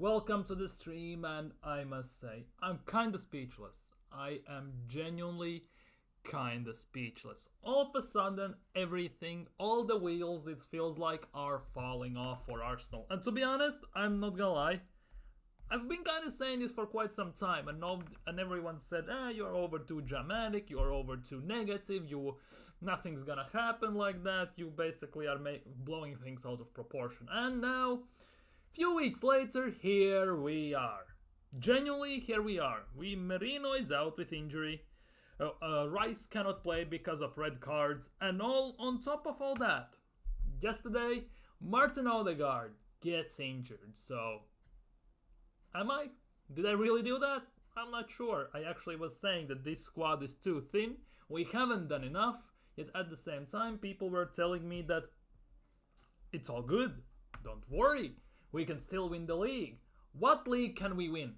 Welcome to the stream, and I must say, I'm kinda speechless. I am genuinely kinda speechless. All of a sudden, everything, all the wheels, it feels like, are falling off for Arsenal. And to be honest, I'm not gonna lie, I've been kind of saying this for quite some time, and everyone said, you're over too dramatic, you're over too negative, nothing's gonna happen like that, you basically are blowing things out of proportion. And now, few weeks later, here we are. Genuinely, here we are. Merino is out with injury. Rice cannot play because of red cards, and all on top of all that, yesterday, Martin Odegaard gets injured. So, did I really do that? I'm not sure. I actually was saying that this squad is too thin. We haven't done enough. Yet at the same time, people were telling me that it's all good. Don't worry. We can still win the league. What league can we win?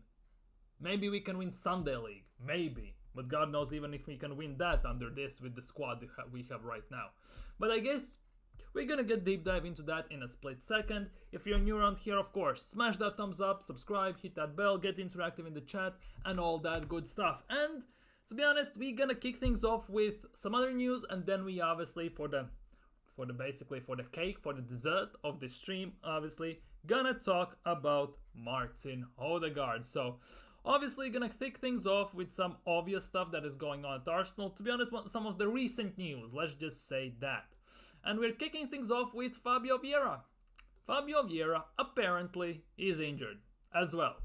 Maybe we can win Sunday League. Maybe. But God knows even if we can win that under this with the squad we have right now. But I guess we're gonna get deep dive into that in a split second. If you're new around here, of course, smash that thumbs up, subscribe, hit that bell, get interactive in the chat, and all that good stuff. And to be honest, we're gonna kick things off with some other news, and then we obviously for the cake, for the dessert of the stream, obviously gonna talk about Martin Odegaard. So obviously gonna kick things off with some obvious stuff that is going on at Arsenal. To be honest, some of the recent news, let's just say that. And we're kicking things off with Fabio Vieira. Fabio Vieira apparently is injured as well.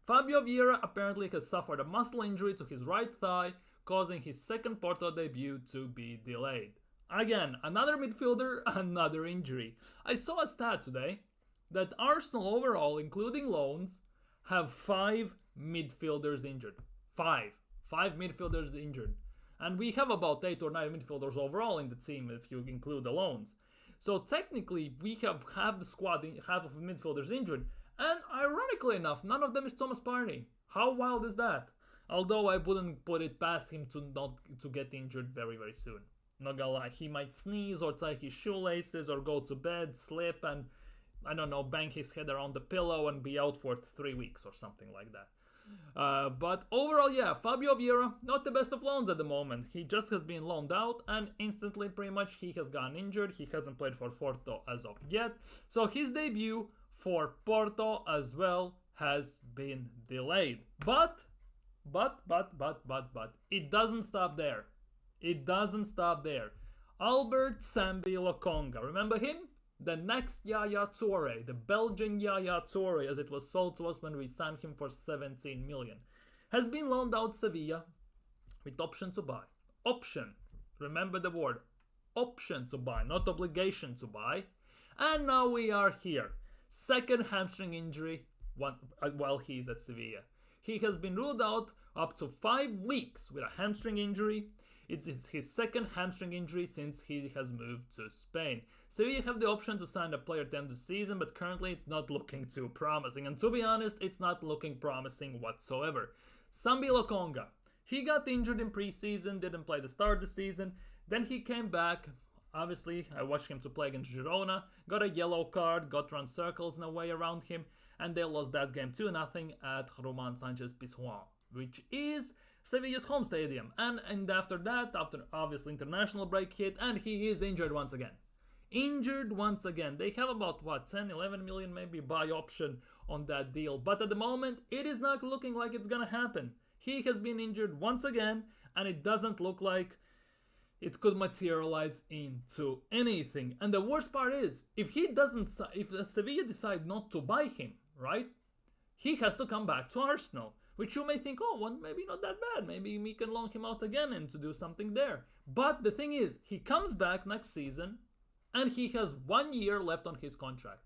Fabio Vieira apparently has suffered a muscle injury to his right thigh, causing his second Porto debut to be delayed. Again, another midfielder, another injury. I saw a stat today that Arsenal overall, including loans, have 5 midfielders injured. 5 midfielders injured. And we have about 8 or 9 midfielders overall in the team if you include the loans. So technically, we have half the squad, half of the midfielders injured. And ironically enough, none of them is Thomas Partey. How wild is that? Although I wouldn't put it past him to get injured very, very soon. Not gonna lie, he might sneeze or tie his shoelaces or go to bed, slip, and I don't know, bang his head around the pillow and be out for 3 weeks or something like that. But overall, yeah, Fabio Vieira, not the best of loans at the moment. He just has been loaned out and instantly pretty much he has gotten injured. He hasn't played for Porto as of yet. So his debut for Porto as well has been delayed. But, it doesn't stop there. It doesn't stop there. Albert Sambi Lokonga, remember him? The next Yaya Toure, the Belgian Yaya Toure, as it was sold to us when we signed him for 17 million, has been loaned out Sevilla with option to buy. Option, remember the word, option to buy, not obligation to buy. And now we are here. Second hamstring injury while he's at Sevilla. He has been ruled out up to 5 weeks with a hamstring injury. It's his second hamstring injury since he has moved to Spain. Sevilla have the option to sign the player at the end of the season, but currently it's not looking too promising. And to be honest, it's not looking promising whatsoever. Sambi Lokonga, he got injured in preseason, didn't play the start of the season. Then he came back. Obviously, I watched him to play against Girona, got a yellow card, got run circles in a way around him, and they lost that game 2-0 at Roman Sanchez Pizjuan, which is Sevilla's home stadium. And after that, after obviously international break hit, and he is injured once again. Injured once again. They have about, 10, 11 million maybe buy option on that deal. But at the moment, it is not looking like it's gonna happen. He has been injured once again, and it doesn't look like it could materialize into anything. And the worst part is, if Sevilla decide not to buy him, right, he has to come back to Arsenal. Which you may think, oh, well, maybe not that bad. Maybe we can loan him out again and to do something there. But the thing is, he comes back next season and he has 1 year left on his contract.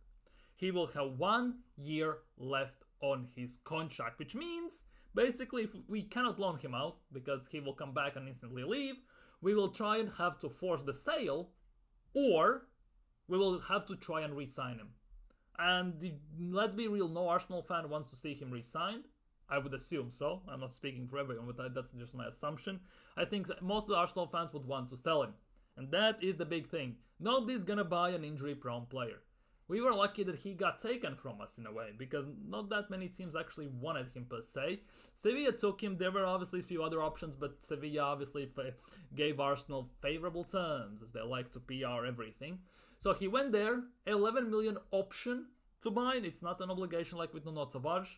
He will have 1 year left on his contract, which means basically if we cannot loan him out because he will come back and instantly leave, we will try and have to force the sale, or we will have to try and re-sign him. And let's be real, no Arsenal fan wants to see him re-signed. I would assume so. I'm not speaking for everyone, but that's just my assumption. I think most of the Arsenal fans would want to sell him. And that is the big thing. Nobody's gonna buy an injury-prone player. We were lucky that he got taken from us in a way, because not that many teams actually wanted him per se. Sevilla took him. There were obviously a few other options, but Sevilla obviously gave Arsenal favorable terms, as they like to PR everything. So he went there, 11 million option to buy. It's not an obligation like with Nuno Tavares.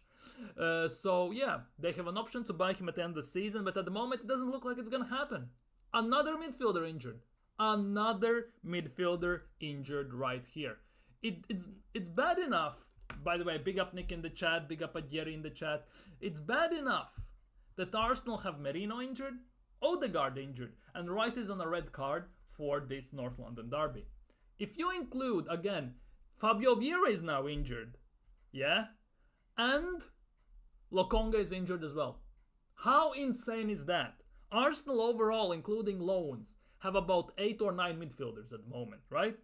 So yeah, they have an option to buy him at the end of the season, but at the moment it doesn't look like it's gonna happen. Another midfielder injured. Another midfielder injured right here. It's bad enough. By the way, big up Nick in the chat, big up Adieri in the chat. It's bad enough that Arsenal have Merino injured, Odegaard injured, and Rice is on a red card for this North London derby. If you include, again, Fabio Vieira is now injured, yeah? And Lokonga is injured as well. How insane is that? Arsenal overall, including loans, have about 8 or 9 midfielders at the moment, right?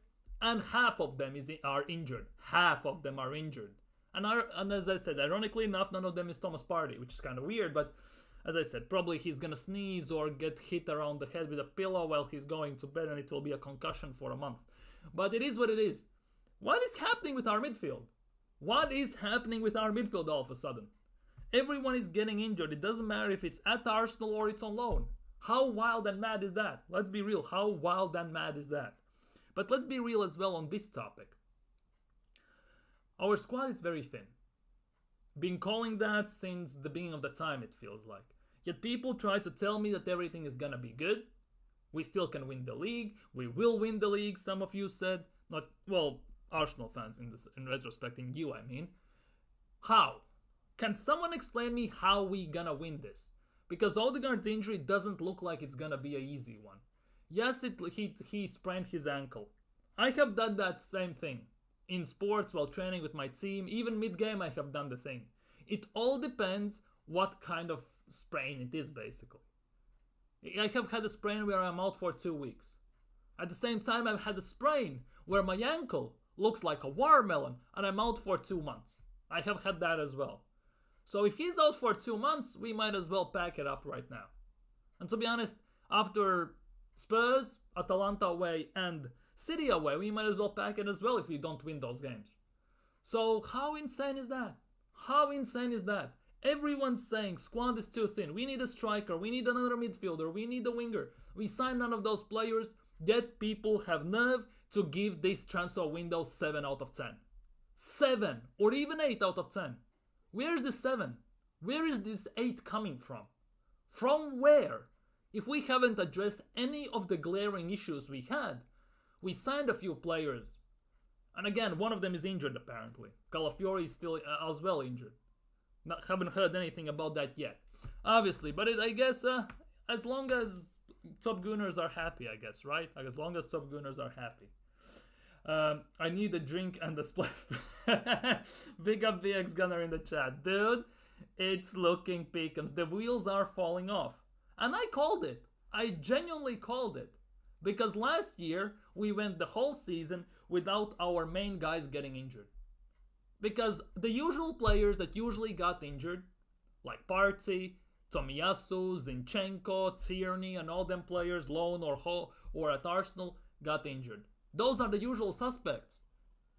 And half of them are injured. Half of them are injured. And as I said, ironically enough, none of them is Thomas Partey, which is kind of weird, but as I said, probably he's going to sneeze or get hit around the head with a pillow while he's going to bed, and it will be a concussion for a month. But it is what it is. What is happening with our midfield? What is happening with our midfield all of a sudden? Everyone is getting injured. It doesn't matter if it's at Arsenal or it's on loan. How wild and mad is that? Let's be real. How wild and mad is that? But let's be real as well on this topic. Our squad is very thin. Been calling that since the beginning of the time, it feels like. Yet people try to tell me that everything is gonna be good. We still can win the league. We will win the league, some of you said. Not, well, Arsenal fans in retrospecting you, I mean. How? Can someone explain me how we gonna win this? Because Odegaard's injury doesn't look like it's gonna be an easy one. Yes, he sprained his ankle. I have done that same thing. In sports, while training with my team, even mid-game I have done the thing. It all depends what kind of sprain it is, basically. I have had a sprain where I'm out for 2 weeks. At the same time, I've had a sprain where my ankle looks like a watermelon and I'm out for 2 months. I have had that as well. So if he's out for 2 months, we might as well pack it up right now. And to be honest, after Spurs, Atalanta away, and City away, we might as well pack it as well if we don't win those games. So how insane is that? How insane is that? Everyone's saying squad is too thin. We need a striker. We need another midfielder. We need a winger. We signed none of those players, yet people have nerve to give this transfer window 7 out of 10. 7 or even 8 out of 10. Where's the 7? Where is this 8 coming from? From where? If we haven't addressed any of the glaring issues we had, we signed a few players. And again, one of them is injured apparently. Calafiori is still as well injured. Haven't heard anything about that yet. Obviously, but I guess as long as top Gunners are happy, I guess, right? As long as top Gunners are happy. I need a drink and a spliff. Big up VX Gunner in the chat. Dude, it's looking peakums. The wheels are falling off. And I called it. I genuinely called it. Because last year, we went the whole season without our main guys getting injured. Because the usual players that usually got injured, like Partey, Tomiyasu, Zinchenko, Tierney, and all them players, loan or at Arsenal, got injured. Those are the usual suspects.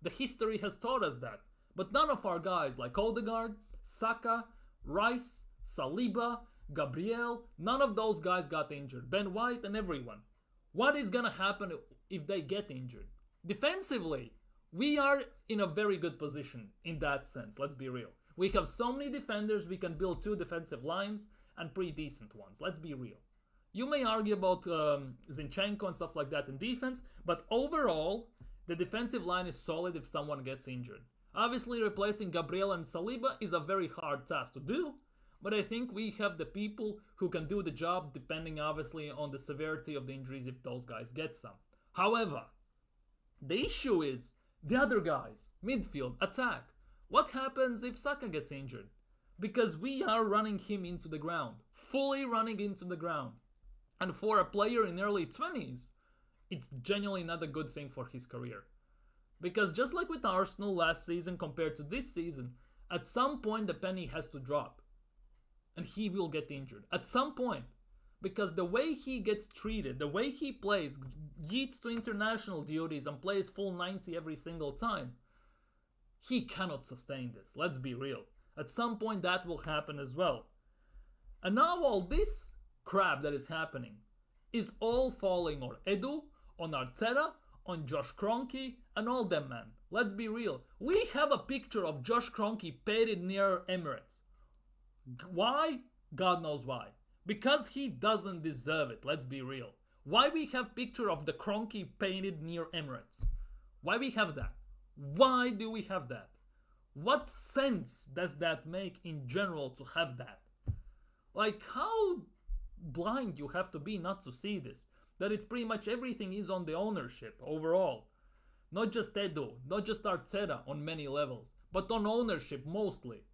The history has taught us that. But none of our guys like Odegaard, Saka, Rice, Saliba, Gabriel, none of those guys got injured. Ben White and everyone. What is gonna happen if they get injured? Defensively, we are in a very good position in that sense, let's be real. We have so many defenders, we can build 2 defensive lines and pretty decent ones, let's be real. You may argue about Zinchenko and stuff like that in defense, but overall, the defensive line is solid if someone gets injured. Obviously, replacing Gabriel and Saliba is a very hard task to do, but I think we have the people who can do the job depending obviously on the severity of the injuries if those guys get some. However, the issue is the other guys, midfield, attack. What happens if Saka gets injured? Because we are running him into the ground, fully running into the ground. And for a player in early 20s, it's genuinely not a good thing for his career. Because just like with Arsenal last season compared to this season, at some point the penny has to drop. And he will get injured. At some point. Because the way he gets treated, the way he plays, yeets to international duties and plays full 90 every single time, He cannot sustain this, let's be real. At some point that will happen as well. And now all this crap that is happening is all falling on Edu, on Arteta, on Josh Kroenke, and all them, man. Let's be real. We have a picture of Josh Kroenke painted near Emirates. Why? God knows why. Because he doesn't deserve it, let's be real. Why we have picture of the Kroenke painted near Emirates? Why we have that? Why do we have that? What sense does that make in general to have that? Like, how blind you have to be not to see this? That it's pretty much everything is on the ownership overall. Not just Edu, not just Arteta on many levels, but on ownership mostly.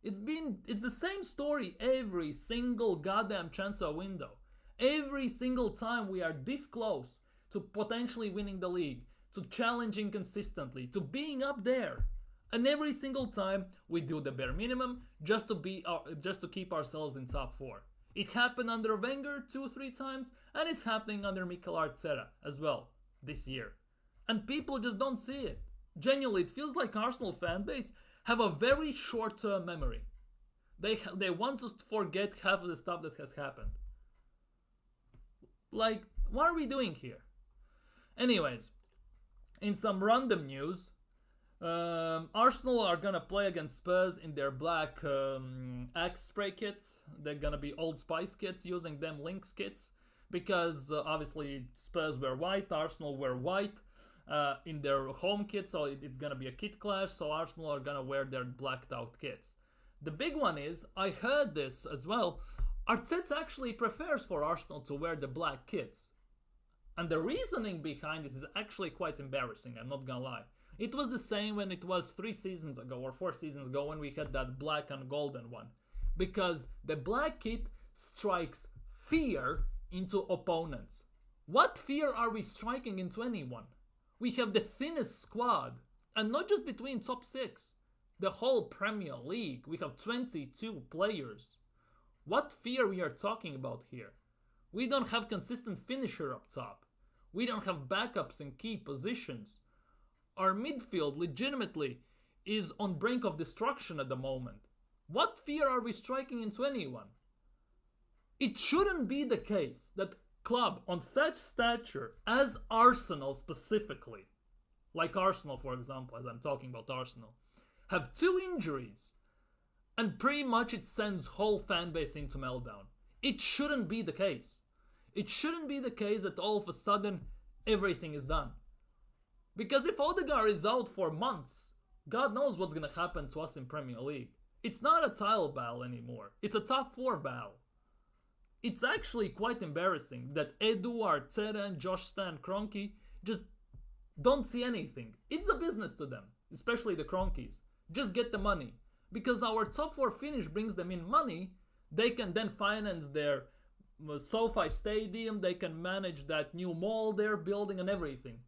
It's the same story every single goddamn transfer window. Every single time we are this close to potentially winning the league, to challenging consistently, to being up there. And every single time we do the bare minimum just to keep ourselves in top 4. It happened under Wenger 2-3 times, and it's happening under Mikel Arteta as well this year. And people just don't see it. Genuinely, it feels like Arsenal fan base have a very short-term memory. They want to forget half of the stuff that has happened. Like, what are we doing here? Anyways, in some random news, Arsenal are gonna play against Spurs in their black Axe spray kits. They're gonna be Old Spice kits, using them Lynx kits, because obviously Spurs wear white, Arsenal wear white in their home kit, so it's gonna be a kit clash. So Arsenal are gonna wear their blacked out kits. The big one is, I heard this as well, Arteta actually prefers for Arsenal to wear the black kits. And the reasoning behind this is actually quite embarrassing, I'm not gonna lie. It was the same when it was 3 seasons ago or 4 seasons ago when we had that black and golden one. Because the black kit strikes fear into opponents. What fear are we striking into anyone? We have the thinnest squad, and not just between top 6. The whole Premier League, we have 22 players. What fear we are talking about here? We don't have consistent finisher up top. We don't have backups in key positions. Our midfield legitimately is on brink of destruction at the moment. What fear are we striking into anyone? It shouldn't be the case that club on such stature as Arsenal specifically, like Arsenal for example, as I'm talking about Arsenal, have 2 injuries and pretty much it sends whole fan base into meltdown. It shouldn't be the case. It shouldn't be the case that all of a sudden everything is done. Because if Odegaard is out for months, God knows what's going to happen to us in Premier League. It's not a title battle anymore. It's a top 4 battle. It's actually quite embarrassing that Edu, Arteta and Josh Stan Kroenke just don't see anything. It's a business to them, especially the Kroenkes. Just get the money. Because our top 4 finish brings them in money, they can then finance their SoFi Stadium, they can manage that new mall they're building and everything.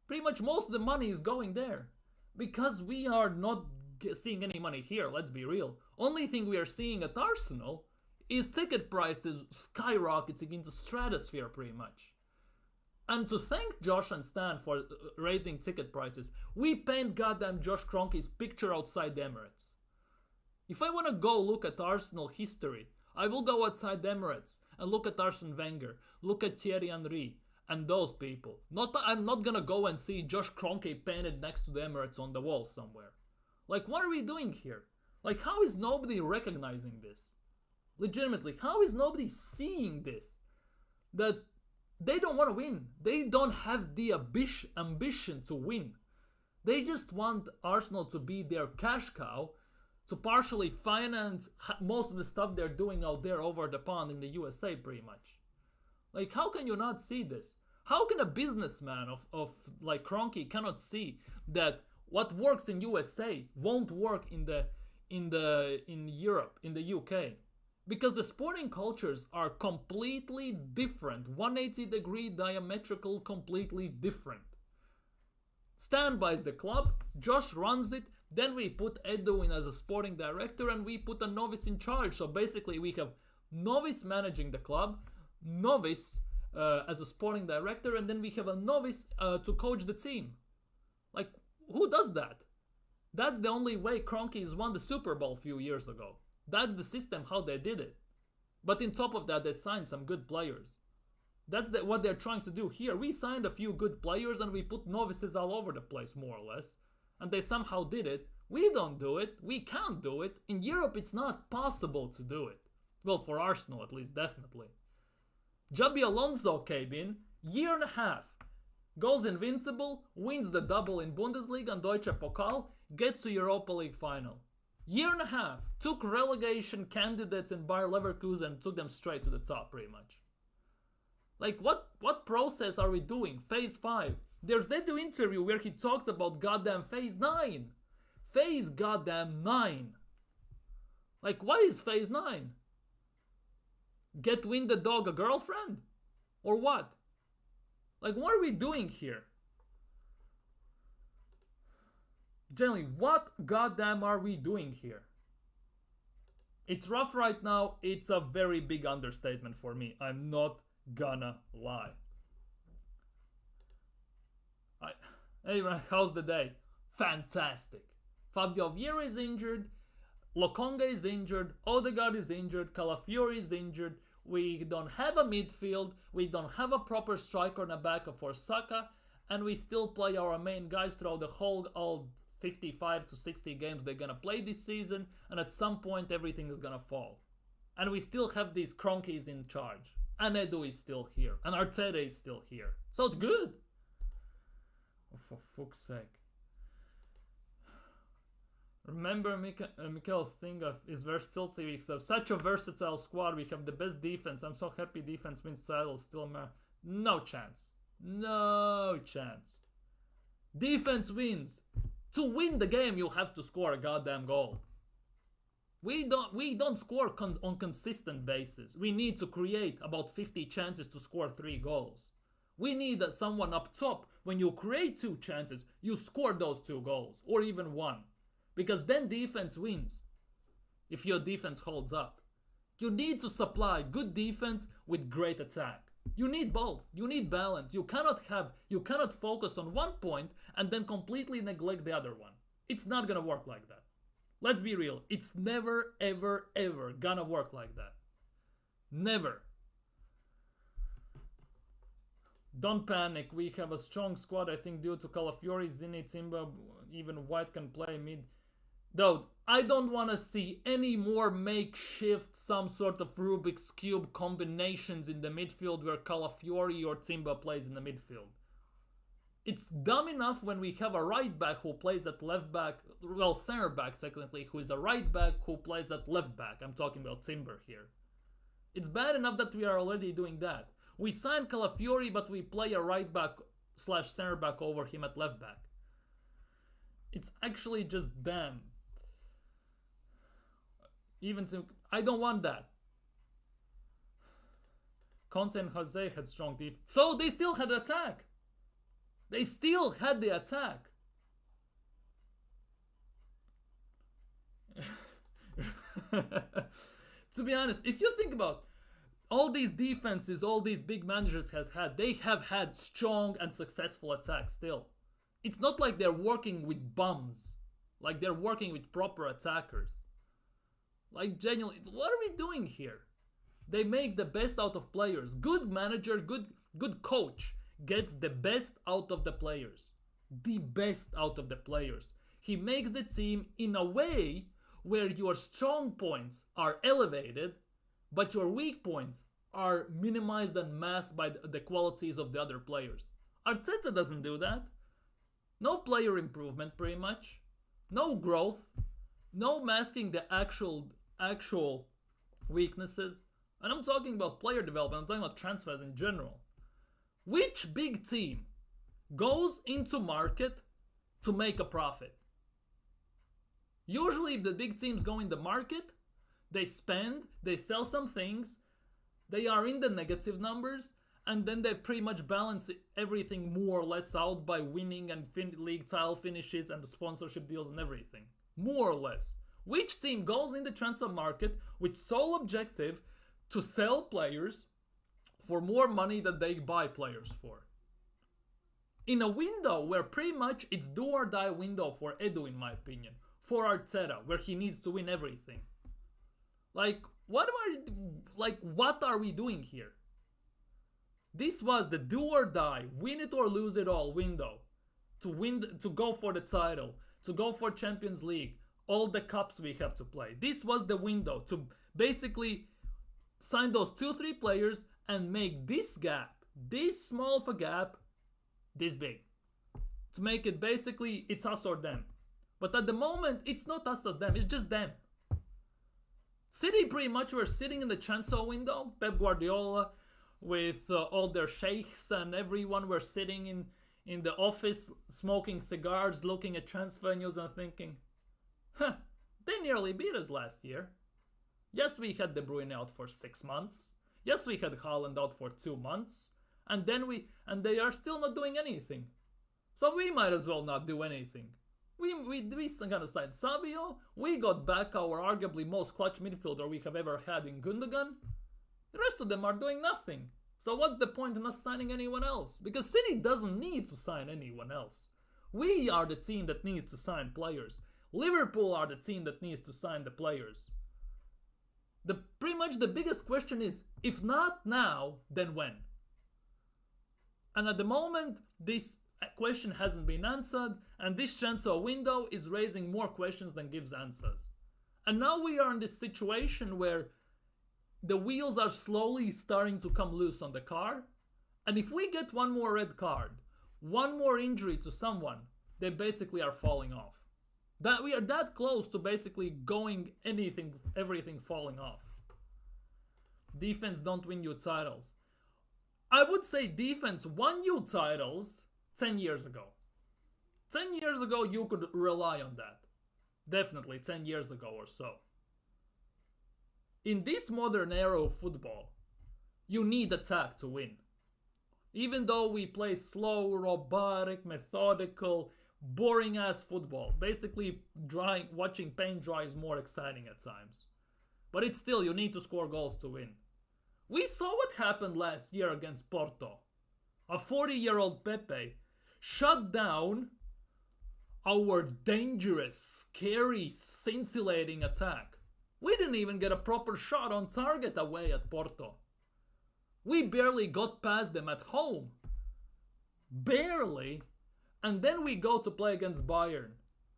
Pretty much most of the money is going there. Because we are not seeing any money here, let's be real. Only thing we are seeing at Arsenal is ticket prices skyrocketing into stratosphere pretty much. And to thank Josh and Stan for raising ticket prices, we paint goddamn Josh Kroenke's picture outside the Emirates. If I want to go look at Arsenal history, I will go outside the Emirates and look at Arsene Wenger, look at Thierry Henry, and those people. I'm not gonna go and see Josh Kroenke painted next to the Emirates on the wall somewhere. Like, what are we doing here? Like, how is nobody recognizing this? Legitimately, how is nobody seeing this? That they don't want to win. They don't have the ambition to win. They just want Arsenal to be their cash cow to partially finance most of the stuff they're doing out there over the pond in the USA pretty much. Like, how can you not see this? How can a businessman of like Kroenke cannot see that what works in USA won't work in Europe, in the UK? Because the sporting cultures are completely different, 180-degree diametrical, completely different. Stan buys the club, Josh runs it, then we put Edu in as a sporting director and we put a novice in charge. So basically we have novice managing the club, novice as a sporting director, and then we have a novice to coach the team. Like, who does that? That's the only way Kroenkes won the Super Bowl a few years ago. That's the system how they did it. But on top of that, they signed some good players. That's what they're trying to do here. We signed a few good players and we put novices all over the place, more or less. And they somehow did it. We don't do it. We can't do it. In Europe, it's not possible to do it. Well, for Arsenal at least, definitely. Jabi Alonso came in, year and a half. Goes invincible, wins the double in Bundesliga and Deutsche Pokal, gets to Europa League final. Year and a half. Took relegation candidates in Bayer Leverkusen and took them straight to the top, pretty much. Like, what process are we doing? Phase 5. There's that interview where he talks about goddamn Phase 9. Phase goddamn 9. Like, what is Phase 9? Get win the dog a girlfriend? Or what? Like, what are we doing here? Generally, what goddamn are we doing here? It's rough right now. It's a very big understatement for me. I'm not gonna lie. Hey, how's the day? Fantastic. Fabio Vieira is injured. Lokonga is injured. Odegaard is injured. Calafiori is injured. We don't have a midfield. We don't have a proper striker on the back for Saka. And we still play our main guys throughout the whole all 55 to 60 games they're gonna play this season. And at some point everything is gonna fall. And we still have these Kroenkes in charge. And Edu is still here. And Arteta is still here. So it's good. Oh, for fuck's sake. Remember Mikel's thing of is versatility. We have such a versatile squad. We have the best defense. I'm so happy defense wins titles. Still, no chance. No chance. Defense wins. To win the game, you have to score a goddamn goal. We don't score on consistent basis. We need to create about 50 chances to score 3 goals. We need someone up top. When you create 2 chances, you score those 2 goals or even 1. Because then defense wins. If your defense holds up. You need to supply good defense with great attack. You need both. You need balance. You cannot focus on one point and then completely neglect the other one. It's not gonna work like that. Let's be real. It's never, ever, ever gonna work like that. Never. Don't panic. We have a strong squad, I think, due to Calafiori, Zini, Timba, even White can play mid. Though, I don't want to see any more makeshift, some sort of Rubik's Cube combinations in the midfield where Calafiori or Timba plays in the midfield. It's dumb enough when we have a right back who plays at left back, well, center back technically, who is a right back who plays at left back. I'm talking about Timber here. It's bad enough that we are already doing that. We signed Calafiori, but we play a right back / center back over him at left back. It's actually just damn. I don't want that. Conte and Jose had strong defense. So they still had attack. They still had the attack. To be honest, if you think about all these defenses, all these big managers they have had strong and successful attacks still. It's not like they're working with bums. Like they're working with proper attackers. Like genuinely, what are we doing here? They make the best out of players. Good manager, good coach gets the best out of the players. The best out of the players. He makes the team in a way where your strong points are elevated, but your weak points are minimized and masked by the qualities of the other players. Arteta doesn't do that. No player improvement, pretty much. No growth. No masking the actual weaknesses. And I'm talking about player development. I'm talking about transfers in general. Which big team goes into market to make a profit? Usually if the big teams go in the market, they spend, they sell some things, they are in the negative numbers, and then they pretty much balance everything more or less out by winning and league title finishes and the sponsorship deals and everything. More or less. Which team goes in the transfer market with sole objective to sell players for more money than they buy players for? in a window where pretty much it's do or die window for Edu, in my opinion, for Arteta, where he needs to win everything. Like, what are we doing here? This was the do or die, win it or lose it all window to go for the title, to go for Champions League, all the cups we have to play. This was the window to basically sign those 2-3 players and make this gap, this small of a gap, this big. To make it basically, it's us or them. But at the moment, it's not us or them, it's just them. City pretty much were sitting in the transfer window. Pep Guardiola with all their sheikhs and everyone were sitting in the office smoking cigars, looking at transfer news and thinking, they nearly beat us last year. Yes, we had De Bruyne out for 6 months. Yes, we had Haaland out for 2 months. And they are still not doing anything. So we might as well not do anything. We gonna sign Sabio. We got back our arguably most clutch midfielder we have ever had in Gundogan. The rest of them are doing nothing. So what's the point in us signing anyone else? Because City doesn't need to sign anyone else. We are the team that needs to sign players. Liverpool are the team that needs to sign the players. Pretty much the biggest question is, if not now, then when? And at the moment, this question hasn't been answered, and this transfer window is raising more questions than gives answers. And now we are in this situation where the wheels are slowly starting to come loose on the car, and if we get one more red card, one more injury to someone, they basically are falling off. That we are that close to basically going everything falling off. Defense don't win you titles. I would say defense won you titles 10 years ago. 10 years ago you could rely on that. Definitely 10 years ago or so. In this modern era of football, you need attack to win. Even though we play slow, robotic, methodical, boring ass football, basically watching paint dry is more exciting at times. But it's still, you need to score goals to win. We saw what happened last year against Porto. A 40-year-old Pepe shut down our dangerous, scary, scintillating attack. We didn't even get a proper shot on target away at Porto. We barely got past them at home. Barely. And then we go to play against Bayern.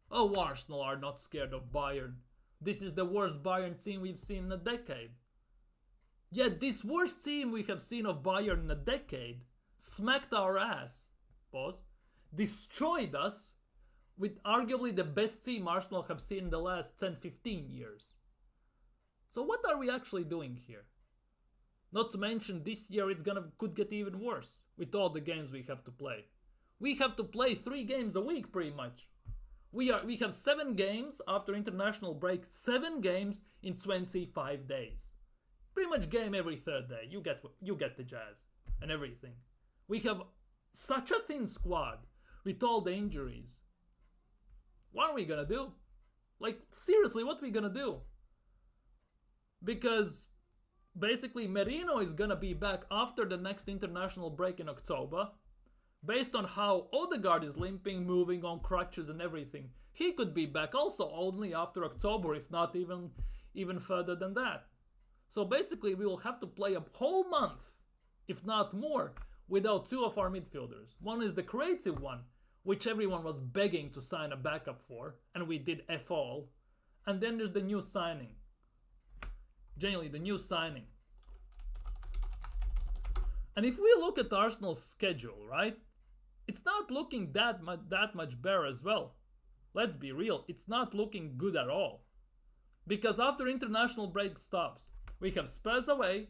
Oh, Arsenal are not scared of Bayern. This is the worst Bayern team we've seen in a decade. Yet this worst team we have seen of Bayern in a decade smacked our ass, destroyed us with arguably the best team Arsenal have seen in the last 10-15 years. So what are we actually doing here? Not to mention this year could get even worse with all the games we have to play. We have to play 3 games a week pretty much. We have 7 games after international break, 7 games in 25 days. Pretty much game every 3rd day. You get the jazz and everything. We have such a thin squad with all the injuries. What are we gonna do? Like, seriously, what are we gonna do? Because basically Merino is gonna be back after the next international break in October. Based on how Odegaard is limping, moving on crutches and everything, he could be back also only after October, if not even further than that. So basically we will have to play a whole month, if not more, without 2 of our midfielders. One is the creative one, which everyone was begging to sign a backup for, and we did F all. And then there's the new signing. Genuinely, the new signing. And if we look at Arsenal's schedule, right? It's not looking that much better as well. Let's be real, it's not looking good at all. Because after international break stops, we have Spurs away,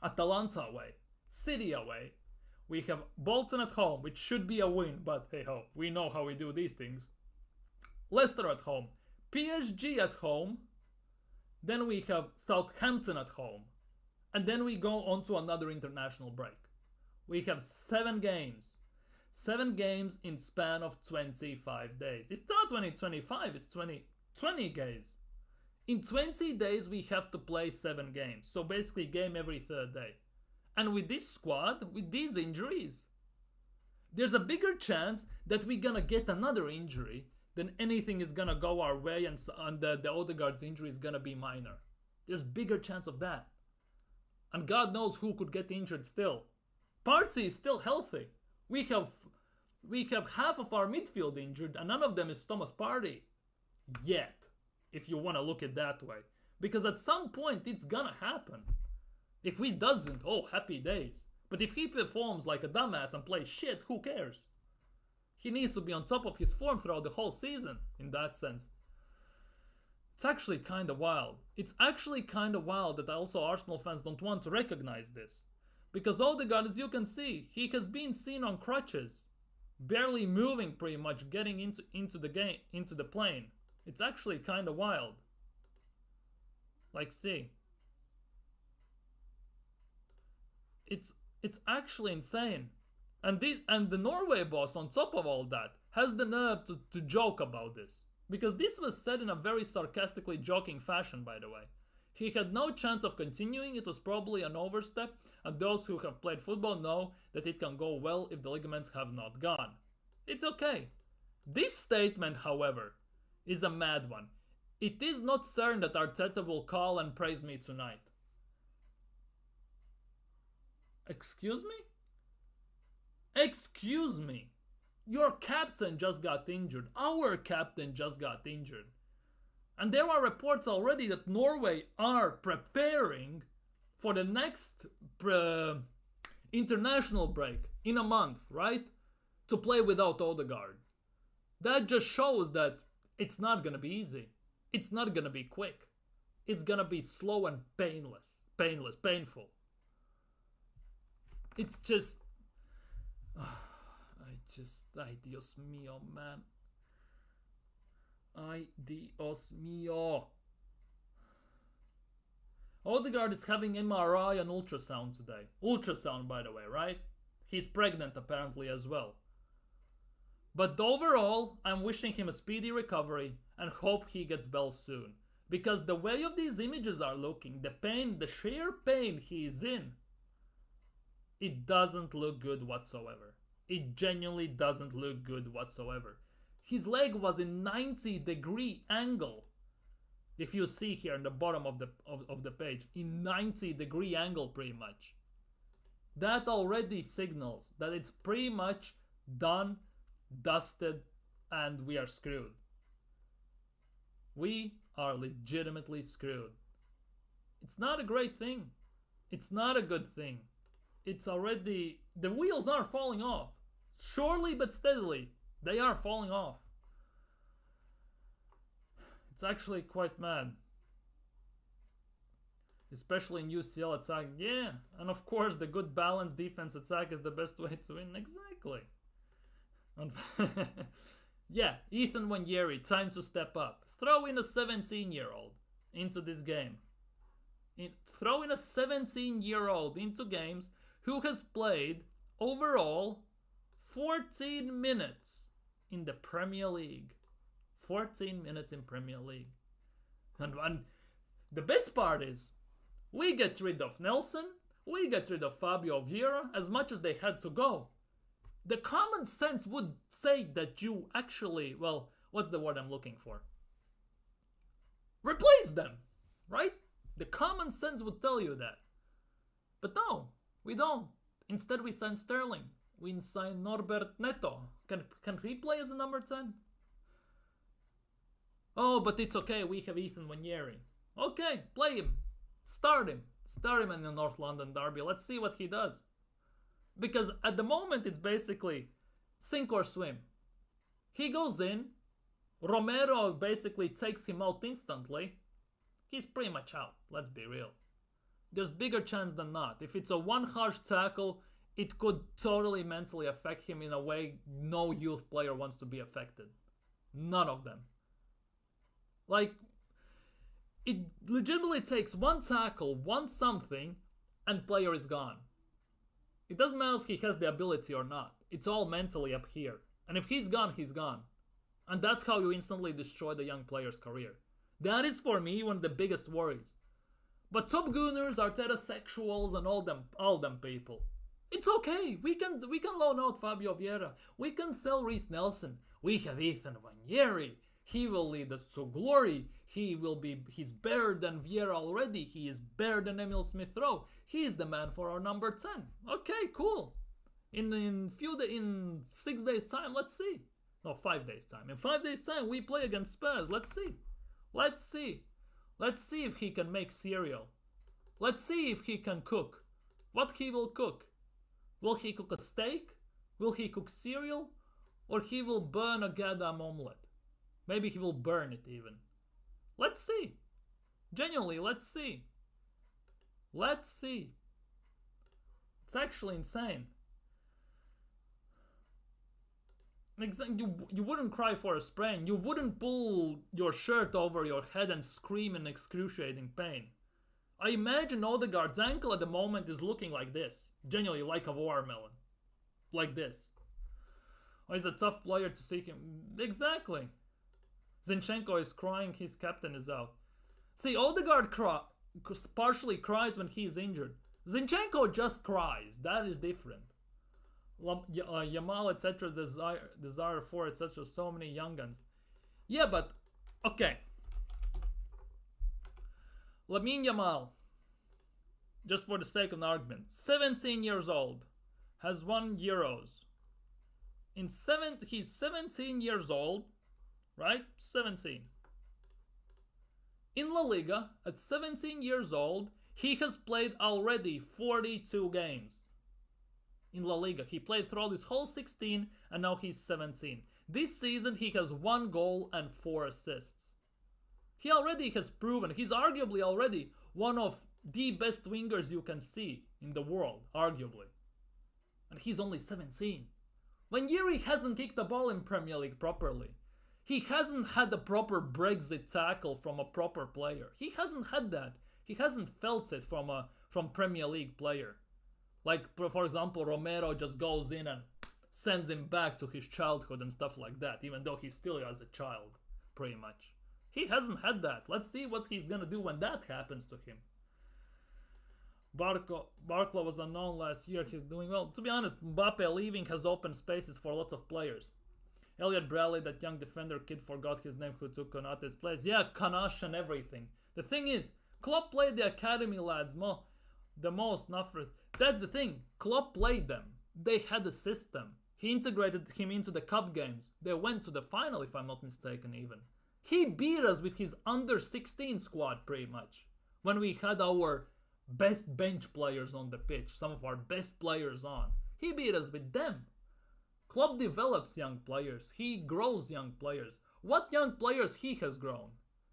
Atalanta away, City away. We have Bolton at home, which should be a win, but hey ho, we know how we do these things. Leicester at home, PSG at home, then we have Southampton at home, and then we go on to another international break. We have 7 games. 7 games in span of 25 days. It's not 2025, it's 20 days. In 20 days, we have to play 7 games. So basically, game every 3rd day. And with this squad, with these injuries, there's a bigger chance that we're gonna get another injury than anything is gonna go our way and the Odegaard's injury is gonna be minor. There's bigger chance of that. And God knows who could get injured still. Partey is still healthy. We have half of our midfield injured and none of them is Thomas Partey. Yet, if you want to look at it that way. Because at some point it's gonna happen. If he doesn't, oh, happy days. But if he performs like a dumbass and plays shit, who cares? He needs to be on top of his form throughout the whole season, in that sense. It's actually kind of wild. It's actually kind of wild that also Arsenal fans don't want to recognize this. Because Odegaard, as you can see, he has been seen on crutches. Barely moving pretty much, getting into the plane. It's actually kind of wild. Like, see. It's actually insane. And the Norway boss, on top of all that, has the nerve to joke about this. Because this was said in a very sarcastically joking fashion, by the way. He had no chance of continuing, it was probably an overstep, and those who have played football know that it can go well if the ligaments have not gone. It's okay. This statement, however, is a mad one. It is not certain that Arteta will call and praise me tonight. Excuse me? Excuse me. Your captain just got injured. Our captain just got injured. And there are reports already that Norway are preparing for the next international break in a month, right? To play without Odegaard. That just shows that it's not going to be easy. It's not going to be quick. It's going to be slow and painful. It's just... Ay, Dios mío, man. Ay, Dios mío. Odegaard is having MRI and ultrasound today. Ultrasound, by the way, right? He's pregnant apparently as well. But overall, I'm wishing him a speedy recovery and hope he gets well soon. Because the way of these images are looking, the pain, the sheer pain he's in, it doesn't look good whatsoever. It genuinely doesn't look good whatsoever. His leg was in 90-degree angle. If you see here in the bottom of the page, in 90-degree angle pretty much. That already signals that it's pretty much done, dusted, and we are screwed. We are legitimately screwed. It's not a great thing. It's not a good thing. It's already... The wheels are falling off. Surely but steadily, they are falling off. It's actually quite mad. Especially in UCL attack. Yeah, and of course the good balanced defense attack is the best way to win. Exactly. Yeah, Ethan Nwaneri, time to step up. Throw in a 17-year-old into this game. Throw in a 17-year-old into games who has played overall 14 minutes in the Premier League. 14 minutes in Premier League. And the best part is, we get rid of Nelson, we get rid of Fabio Vieira, as much as they had to go. The common sense would say that you actually, well, what's the word I'm looking for? Replace them, right? The common sense would tell you that. But no, we don't. Instead we sign Sterling. We sign Norbert Neto. Can he play as a number 10? Oh, but it's okay, we have Ethan Nwaneri. Okay, play him. Start him. Start him in the North London derby. Let's see what he does. Because at the moment it's basically sink or swim. He goes in. Romero basically takes him out instantly. He's pretty much out, let's be real. There's bigger chance than not. If it's a one harsh tackle, it could totally mentally affect him in a way no youth player wants to be affected. None of them. Like, it legitimately takes one tackle, one something, and player is gone. It doesn't matter if he has the ability or not. It's all mentally up here. And if he's gone, he's gone. And that's how you instantly destroy the young player's career. That is for me one of the biggest worries. But Top Gooners, Arteta sexuals, and all them people. It's okay. We can loan out Fabio Vieira. We can sell Reece Nelson. We have Ethan Nwanieri. He will lead us to glory. He's better than Vieira already. He is better than Emil Smith-Rowe. He is the man for our number 10. Okay, cool. In 6 days time, let's see. No, 5 days time. In 5 days time, we play against Spurs. Let's see. Let's see. Let's see if he can make cereal. Let's see if he can cook. What he will cook. Will he cook a steak? Will he cook cereal? Or he will burn a goddamn omelette? Maybe he will burn it even. Let's see. Genuinely, let's see. Let's see. It's actually insane. You wouldn't cry for a sprain. You wouldn't pull your shirt over your head and scream in excruciating pain. I imagine Odegaard's ankle at the moment is looking like this. Genuinely like a watermelon. Like this. Oh, he's a tough player to see him. Exactly. Zinchenko is crying, his captain is out. See, Odegaard partially cries when he is injured. Zinchenko just cries. That is different. Yamal, etc. Desire for, etc. So many young guns. Yeah, but okay. Lamine Yamal, just for the sake of an argument, 17 years old, has won Euros. He's 17 years old, right? 17. In La Liga, at 17 years old, he has played already 42 games. In La Liga, he played throughout his whole 16, and now he's 17. This season, he has 1 goal and 4 assists. He already has proven, he's arguably already one of the best wingers you can see in the world, arguably. And he's only 17. Nwanieri hasn't kicked the ball in Premier League properly. He hasn't had a proper Brexit tackle from a proper player. He hasn't had that. He hasn't felt it from Premier League player. Like, for example, Romero just goes in and sends him back to his childhood and stuff like that, even though he still is a child, pretty much. He hasn't had that. Let's see what he's gonna do when that happens to him. Barkla was unknown last year. He's doing well. To be honest, Mbappe leaving has opened spaces for lots of players. Elliot Bradley, that young defender kid, forgot his name, who took Konate's place. Yeah, Kanash and everything. The thing is, Klopp played the academy lads the most. That's the thing. Klopp played them. They had a system. He integrated him into the cup games. They went to the final, if I'm not mistaken, even. He beat us with his under-16 squad, pretty much. When we had our best bench players on the pitch, some of our best players on. He beat us with them. Klopp develops young players. He grows young players. What young players he has grown?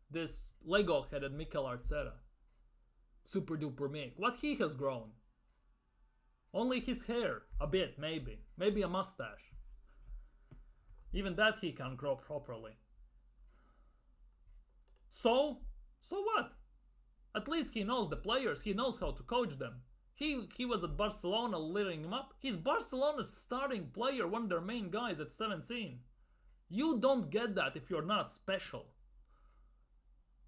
This Lego-headed Mikel Arteta. Super duper Mick. What he has grown? Only his hair. A bit, maybe. Maybe a mustache. Even that he can grow properly. So what? At least he knows the players. He knows how to coach them. He was at Barcelona lighting him up. He's Barcelona's starting player, one of their main guys at 17. You don't get that if you're not special.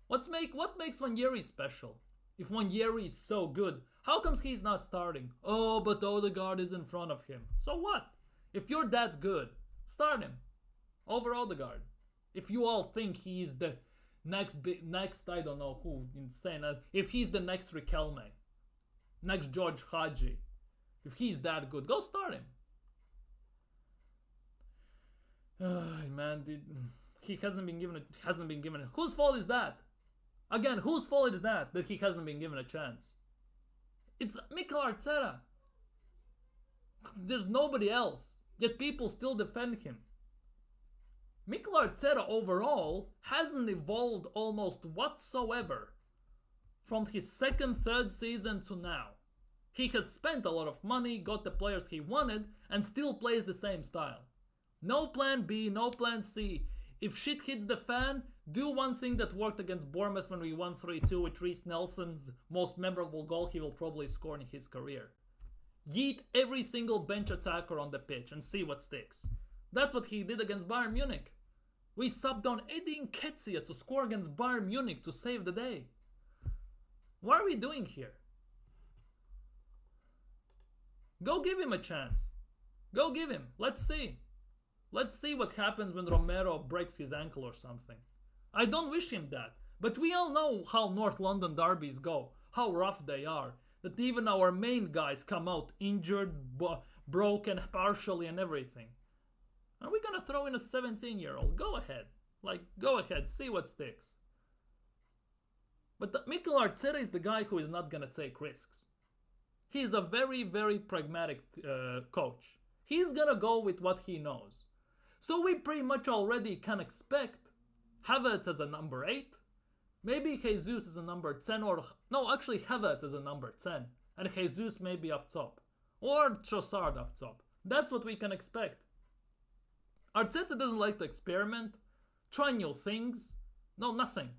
What makes Nwanieri special? If Nwanieri is so good, how comes he's not starting? Oh, but Odegaard is in front of him. So what? If you're that good, start him over Odegaard. If you all think he's the next I don't know who, insane. If he's the next Riquelme, next George Hagi, if he's that good, go start him. Man, he hasn't been given. Whose fault is that? Again, whose fault is that he hasn't been given a chance? It's Mikel Arteta. There's nobody else. Yet people still defend him. Mikel Arteta overall hasn't evolved almost whatsoever from his second, third season to now. He has spent a lot of money, got the players he wanted, and still plays the same style. No plan B, no plan C. If shit hits the fan, do one thing that worked against Bournemouth when we won 3-2 with Reece Nelson's most memorable goal he will probably score in his career. Yeet every single bench attacker on the pitch and see what sticks. That's what he did against Bayern Munich. We subbed on Eddie Nketiah to score against Bayern Munich to save the day. What are we doing here? Go give him a chance. Go give him. Let's see. Let's see what happens when Romero breaks his ankle or something. I don't wish him that. But we all know how North London derbies go. How rough they are. That even our main guys come out injured, broken partially and everything. Are we gonna throw in a 17-year-old? Go ahead. Go ahead. See what sticks. But Mikel Arteta is the guy who is not gonna take risks. He is a very, very pragmatic coach. He's gonna go with what he knows. So we pretty much already can expect Havertz as a number 8. Maybe Jesus is a number 10 or... No, actually Havertz is a number 10. And Jesus maybe up top. Or Trossard up top. That's what we can expect. Arteta doesn't like to experiment. Try new things. No, nothing.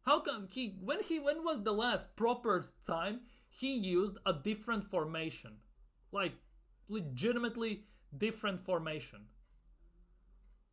How come when was the last proper time he used a different formation? Like, legitimately different formation.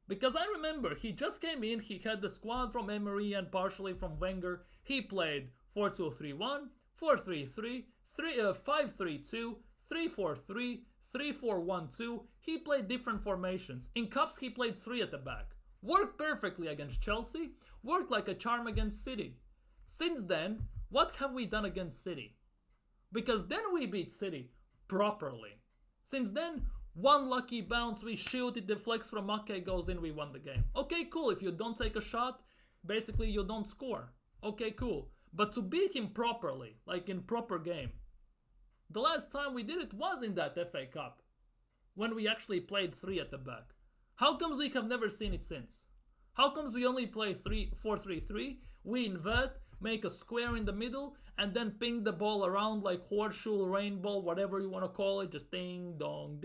Because I remember he just came in, he had the squad from Emery and partially from Wenger. He played 4-2-3-1, 4-3-3, 5-3-2, 3-4-3, 3-4-1-2. He played different formations. In cups he played 3 at the back. Worked perfectly against Chelsea, worked like a charm against City. Since then, what have we done against City? Because then we beat City properly. Since then, one lucky bounce, we shoot, it deflects from Ake, goes in, we won the game. Okay, cool. If you don't take a shot, basically you don't score. Okay, cool. But to beat him properly, like in proper game, the last time we did it was in that FA Cup, when we actually played 3 at the back. How comes we have never seen it since? How comes we only play 4-3-3, we invert, make a square in the middle, and then ping the ball around like horseshoe, rainbow, whatever you want to call it, just ding dong,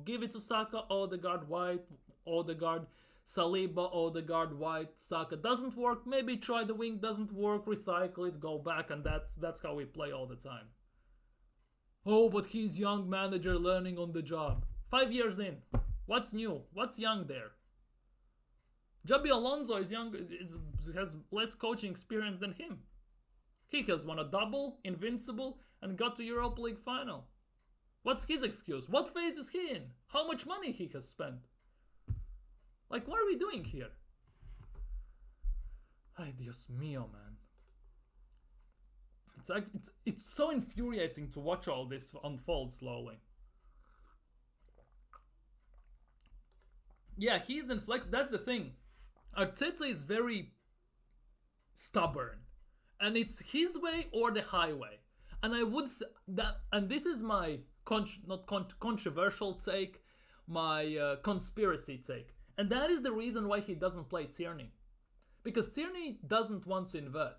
give it to Saka, Odegaard, White, Odegaard, Saliba, Odegaard, White, Saka. Doesn't work, maybe try the wing, doesn't work, recycle it, go back, and that's how we play all the time. Oh, but he's young manager learning on the job. 5 years in. What's new? What's young there? Jabi Alonso is young, has less coaching experience than him. He has won a double, invincible, and got to Europa League final. What's his excuse? What phase is he in? How much money he has spent? Like, what are we doing here? Ay, Dios mío, man. It's so infuriating to watch all this unfold slowly. Yeah, he's in flex. That's the thing. Arteta is very stubborn, and it's his way or the highway. And I would and this is my controversial take, my conspiracy take, and that is the reason why he doesn't play Tierney, because Tierney doesn't want to invert.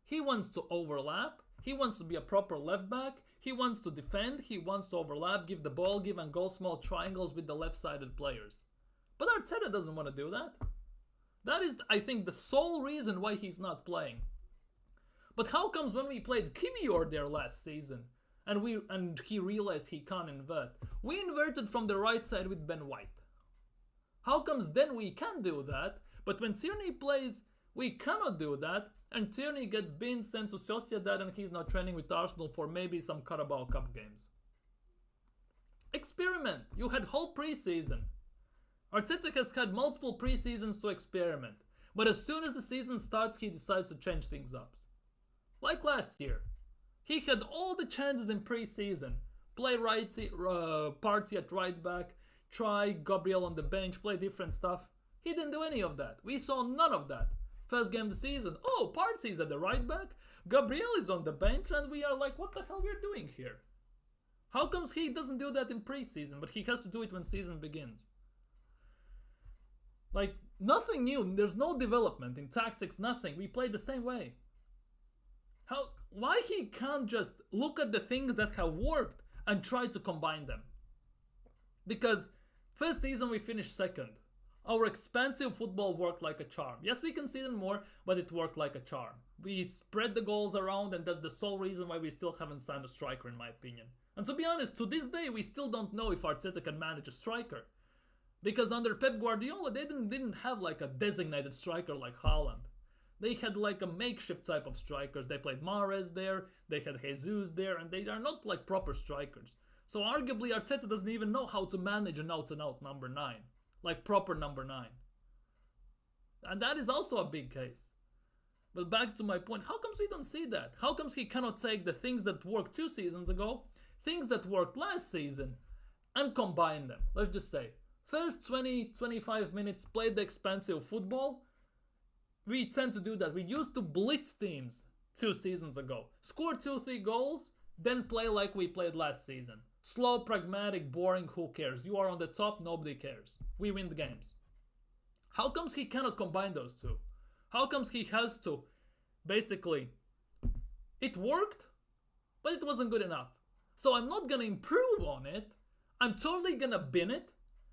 He wants to overlap. He wants to be a proper left back. He wants to defend. He wants to overlap, give the ball, give and go small triangles with the left-sided players. But Arteta doesn't want to do that. That is, I think, the sole reason why he's not playing. But how comes when we played Kiwior there last season, and he realized he can't invert, we inverted from the right side with Ben White? How comes then we can do that, but when Tierney plays, we cannot do that, and Tierney gets been sent to Sociedad and he's not training with Arsenal for maybe some Carabao Cup games? Experiment. You had whole preseason. Arteta has had multiple pre-seasons to experiment, but as soon as the season starts, he decides to change things up. Like last year. He had all the chances in pre-season. Play Partey at right back, try Gabriel on the bench, play different stuff. He didn't do any of that. We saw none of that. First game of the season, oh, Partey's at the right back, Gabriel is on the bench, and we are like, what the hell we're doing here? How comes he doesn't do that in pre-season, but he has to do it when season begins? Like, nothing new. There's no development in tactics, nothing. We play the same way. Why he can't just look at the things that have worked and try to combine them? Because first season we finished second. Our expansive football worked like a charm. Yes, we conceded more, but it worked like a charm. We spread the goals around, and that's the sole reason why we still haven't signed a striker, in my opinion. And to be honest, to this day, we still don't know if Arteta can manage a striker. Because under Pep Guardiola, they didn't have like a designated striker like Haaland. They had like a makeshift type of strikers. They played Mahrez there, they had Jesus there, and they are not like proper strikers. So arguably Arteta doesn't even know how to manage an out-and-out number 9. Like proper number 9. And that is also a big case. But back to my point, how comes we don't see that? How comes he cannot take the things that worked 2 seasons ago, things that worked last season, and combine them? Let's just say, first 20-25 minutes, played the expensive football. We tend to do that. We used to blitz teams 2 seasons ago. Score 2-3 goals, then play like we played last season. Slow, pragmatic, boring, who cares? You are on the top, nobody cares. We win the games. How comes he cannot combine those two? How comes he has to, basically, it worked, but it wasn't good enough. So I'm not gonna improve on it. I'm totally gonna bin it,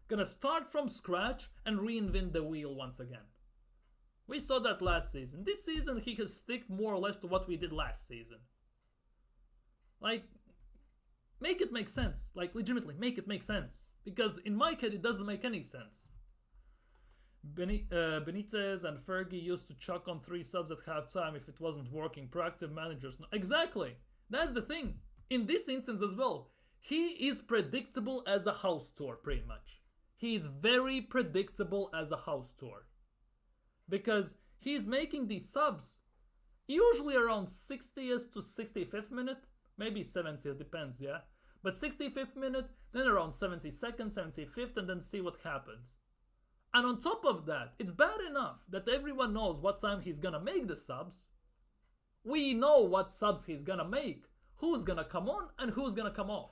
gonna start from scratch and reinvent the wheel once again. We saw that last season. This season he has sticked more or less to what we did last season. Like, make it make sense. Like, legitimately, make it make sense. Because in my head, it doesn't make any sense. Benitez and Fergie used to chuck on 3 subs at halftime if it wasn't working. Proactive managers. No, exactly. That's the thing. In this instance as well, he is predictable as a house tour, pretty much. He is very predictable as a house tour. Because he's making these subs usually around 60th to 65th minute. Maybe 70th, depends, yeah? But 65th minute, then around 72nd, 75th, and then see what happens. And on top of that, it's bad enough that everyone knows what time he's gonna make the subs. We know what subs he's gonna make, who's gonna come on and who's gonna come off.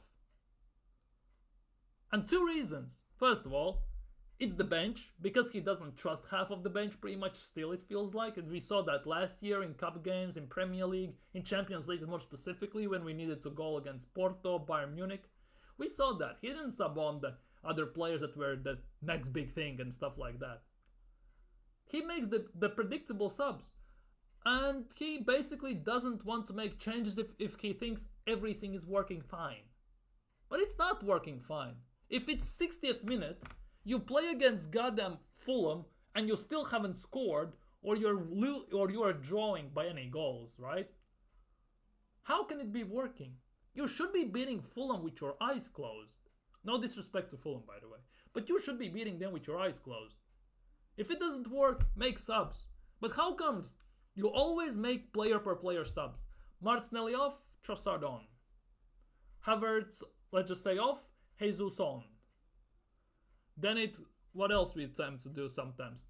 And 2 reasons. First of all, it's the bench, because he doesn't trust half of the bench pretty much still, it feels like. And we saw that last year in cup games, in Premier League, in Champions League more specifically, when we needed to goal against Porto, Bayern Munich. We saw that. He didn't sub on the other players that were the next big thing and stuff like that. He makes the predictable subs. And he basically doesn't want to make changes if he thinks everything is working fine. But it's not working fine. If it's 60th minute, you play against goddamn Fulham and you still haven't scored, or you are drawing by any goals, right? How can it be working? You should be beating Fulham with your eyes closed. No disrespect to Fulham, by the way. But you should be beating them with your eyes closed. If it doesn't work, make subs. But how comes you always make player per player subs? Martinelli off, Trossard on. Havertz, let's just say off, Jesus on. Then what else we tend to do sometimes?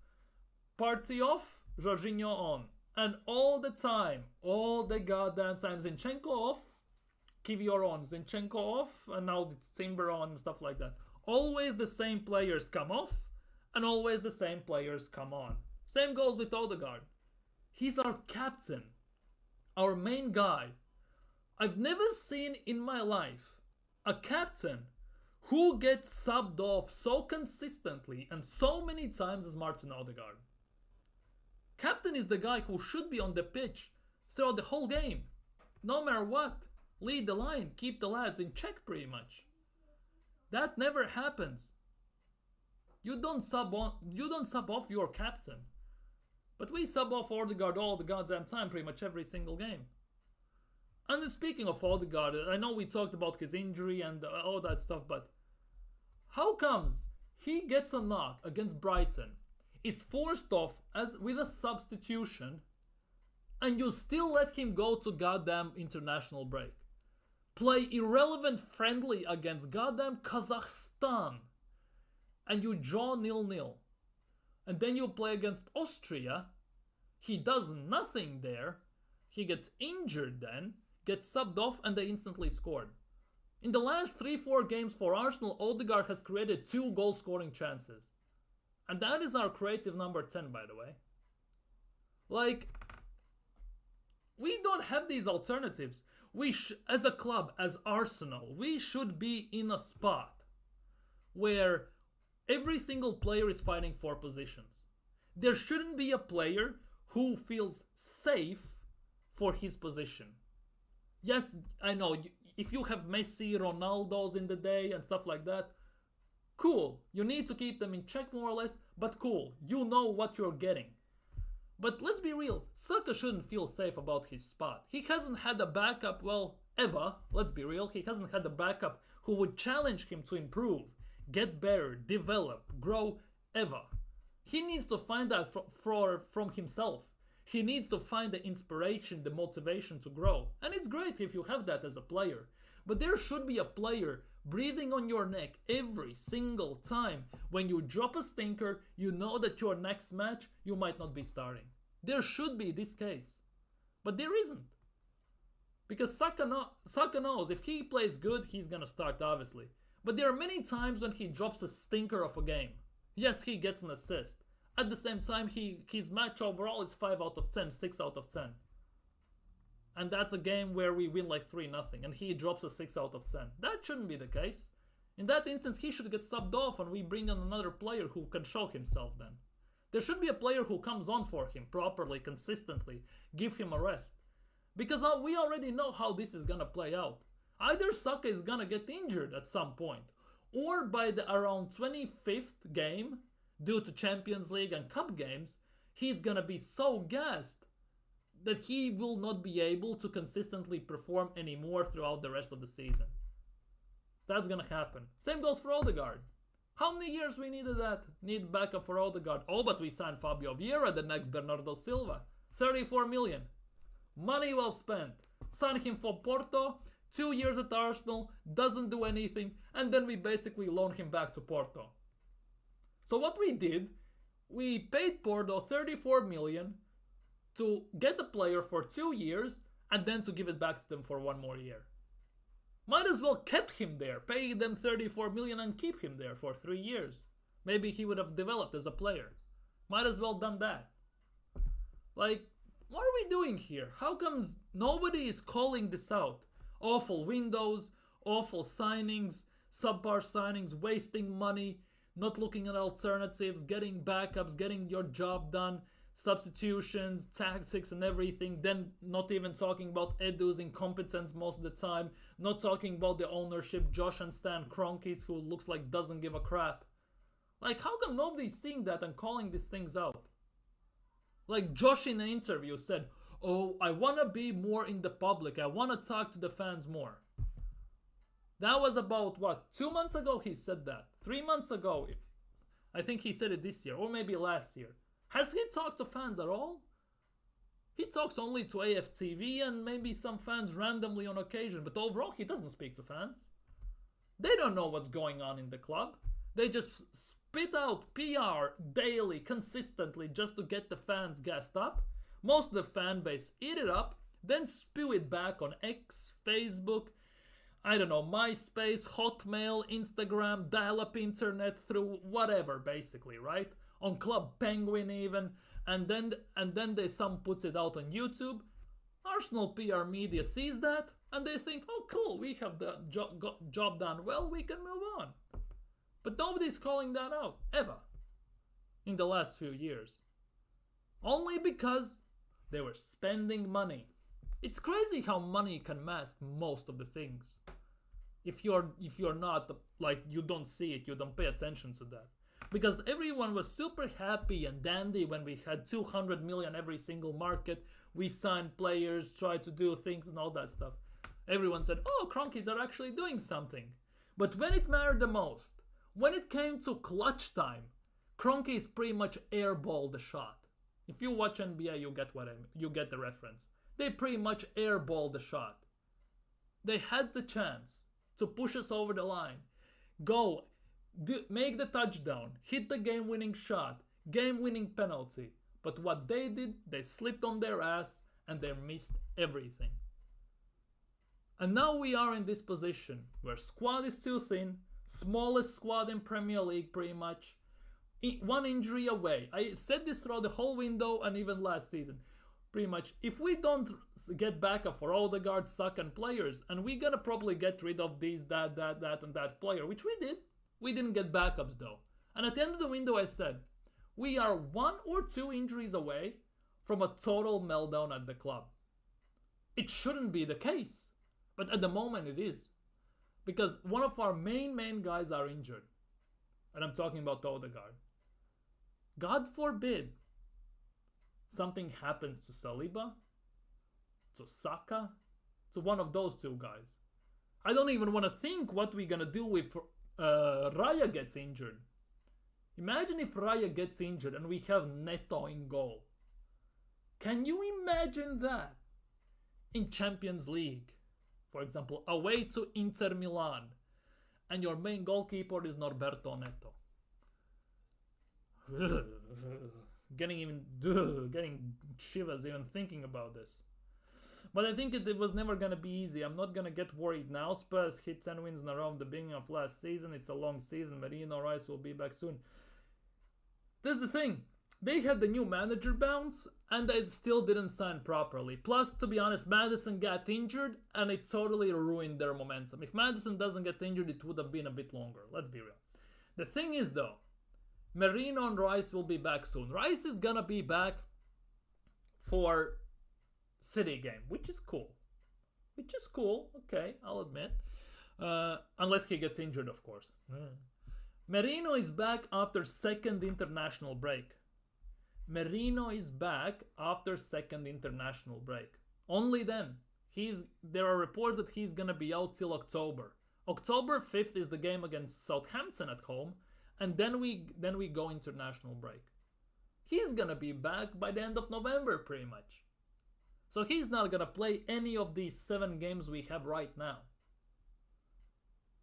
Partey off, Jorginho on. And all the time, all the goddamn time, Zinchenko off, Kivior on, Zinchenko off, and now it's Timber on and stuff like that. Always the same players come off, and always the same players come on. Same goes with Odegaard. He's our captain, our main guy. I've never seen in my life a captain who gets subbed off so consistently and so many times as Martin Odegaard. Captain is the guy who should be on the pitch throughout the whole game. No matter what. Lead the line, keep the lads in check pretty much. That never happens. You don't sub off your captain. But we sub off Odegaard all the goddamn time, pretty much every single game. And speaking of Odegaard, I know we talked about his injury and all that stuff, but how comes he gets a knock against Brighton, is forced off with a substitution, and you still let him go to goddamn international break? Play irrelevant friendly against goddamn Kazakhstan, and you draw 0-0. And then you play against Austria, he does nothing there, he gets injured then, gets subbed off, and they instantly scored. In the last 3-4 games for Arsenal, Odegaard has created 2 goal-scoring chances. And that is our creative number 10, by the way. Like, we don't have these alternatives. As a club, as Arsenal, we should be in a spot where every single player is fighting for positions. There shouldn't be a player who feels safe for his position. Yes, I know, if you have Messi, Ronaldo's in the day and stuff like that, cool. You need to keep them in check more or less, but cool. You know what you're getting. But let's be real, Saka shouldn't feel safe about his spot. He hasn't had a backup, well, ever, let's be real, he hasn't had a backup who would challenge him to improve, get better, develop, grow, ever. He needs to find that from himself. He needs to find the inspiration, the motivation to grow. And it's great if you have that as a player. But there should be a player breathing on your neck every single time. When you drop a stinker, you know that your next match, you might not be starting. There should be this case. But there isn't. Because Saka knows if he plays good, he's gonna start, obviously. But there are many times when he drops a stinker of a game. Yes, he gets an assist. At the same time, his match overall is 5 out of 10, 6 out of 10. And that's a game where we win like 3-0 and he drops a 6 out of 10. That shouldn't be the case. In that instance, he should get subbed off and we bring in another player who can show himself then. There should be a player who comes on for him properly, consistently, give him a rest. Because we already know how this is gonna play out. Either Saka is gonna get injured at some point, or by the around 25th game, due to Champions League and Cup games, he's gonna be so gassed that he will not be able to consistently perform anymore throughout the rest of the season. That's gonna happen. Same goes for Odegaard. How many years we needed that? Need backup for Odegaard. Oh, but we signed Fabio Vieira, the next Bernardo Silva. 34 million. Money well spent. Sign him for Porto, 2 years at Arsenal, doesn't do anything, and then we basically loan him back to Porto. So what we did, we paid Porto 34 million to get the player for 2 years and then to give it back to them for 1 more year. Might as well kept him there, pay them 34 million and keep him there for 3 years. Maybe he would have developed as a player. Might as well done that. Like, what are we doing here? How comes nobody is calling this out? Awful windows, awful signings, subpar signings, wasting money, not looking at alternatives, getting backups, getting your job done, substitutions, tactics and everything, then not even talking about Edu's incompetence most of the time, not talking about the ownership, Josh and Stan Kroenkes, who looks like doesn't give a crap. Like, how come nobody's seeing that and calling these things out? Like Josh in an interview said, oh, I want to be more in the public, I want to talk to the fans more. That was about, what, 2 months ago he said that. 3 months ago, I think he said it this year, or maybe last year. Has he talked to fans at all? He talks only to AFTV and maybe some fans randomly on occasion, but overall he doesn't speak to fans. They don't know what's going on in the club. They just spit out PR daily, consistently, just to get the fans gassed up. Most of the fan base eat it up, then spew it back on X, Facebook, I don't know, MySpace, Hotmail, Instagram, dial-up internet, through whatever, basically, right? On Club Penguin even, and then some puts it out on YouTube. Arsenal PR media sees that, and they think, oh cool, we have the job done well, we can move on. But nobody's calling that out, ever, in the last few years. Only because they were spending money. It's crazy how money can mask most of the things. If you're not, like, you don't see it, you don't pay attention to that. Because everyone was super happy and dandy when we had 200 million every single market. We signed players, tried to do things and all that stuff. Everyone said, oh, Kroenkes are actually doing something. But when it mattered the most, when it came to clutch time, Kroenkes pretty much airballed the shot. If you watch NBA, you get the reference. They pretty much airballed the shot. They had the chance to push us over the line, go, make the touchdown, hit the game-winning shot, game-winning penalty. But what they did, they slipped on their ass and they missed everything. And now we are in this position where squad is too thin, smallest squad in Premier League pretty much, one injury away. I said this throughout the whole window and even last season. Pretty much, if we don't get backup for Odegaard, Saka and players, and we're gonna probably get rid of these, that and that player, which we did. We didn't get backups though. And at the end of the window I said, we are 1 or 2 injuries away from a total meltdown at the club. It shouldn't be the case, but at the moment it is. Because one of our main guys are injured. And I'm talking about Odegaard. God forbid something happens to Saliba, to Saka, to one of those two guys. I don't even want to think what we're gonna do if Raya gets injured. Imagine if Raya gets injured and we have Neto in goal. Can you imagine that? In Champions League, for example, away to Inter Milan, and your main goalkeeper is Norberto Neto. Getting shivers even thinking about this. But I think it was never gonna be easy. I'm not gonna get worried now. Spurs hit 10 wins in a row at the beginning of last season. It's a long season. Merino Rice will be back soon. That's the thing. They had the new manager bounce, and they still didn't sign properly. Plus, to be honest, Maddison got injured, and it totally ruined their momentum. If Maddison doesn't get injured, it would have been a bit longer. Let's be real. The thing is, though, Merino and Rice will be back soon. Rice is gonna be back for City game, which is cool. Okay, I'll admit. Unless he gets injured, of course. Merino is back after second international break. Only then. There are reports that he's gonna be out till October. October 5th is the game against Southampton at home, and then we go international break. He's gonna be back by the end of November, pretty much. So he's not gonna play any of these 7 games we have right now.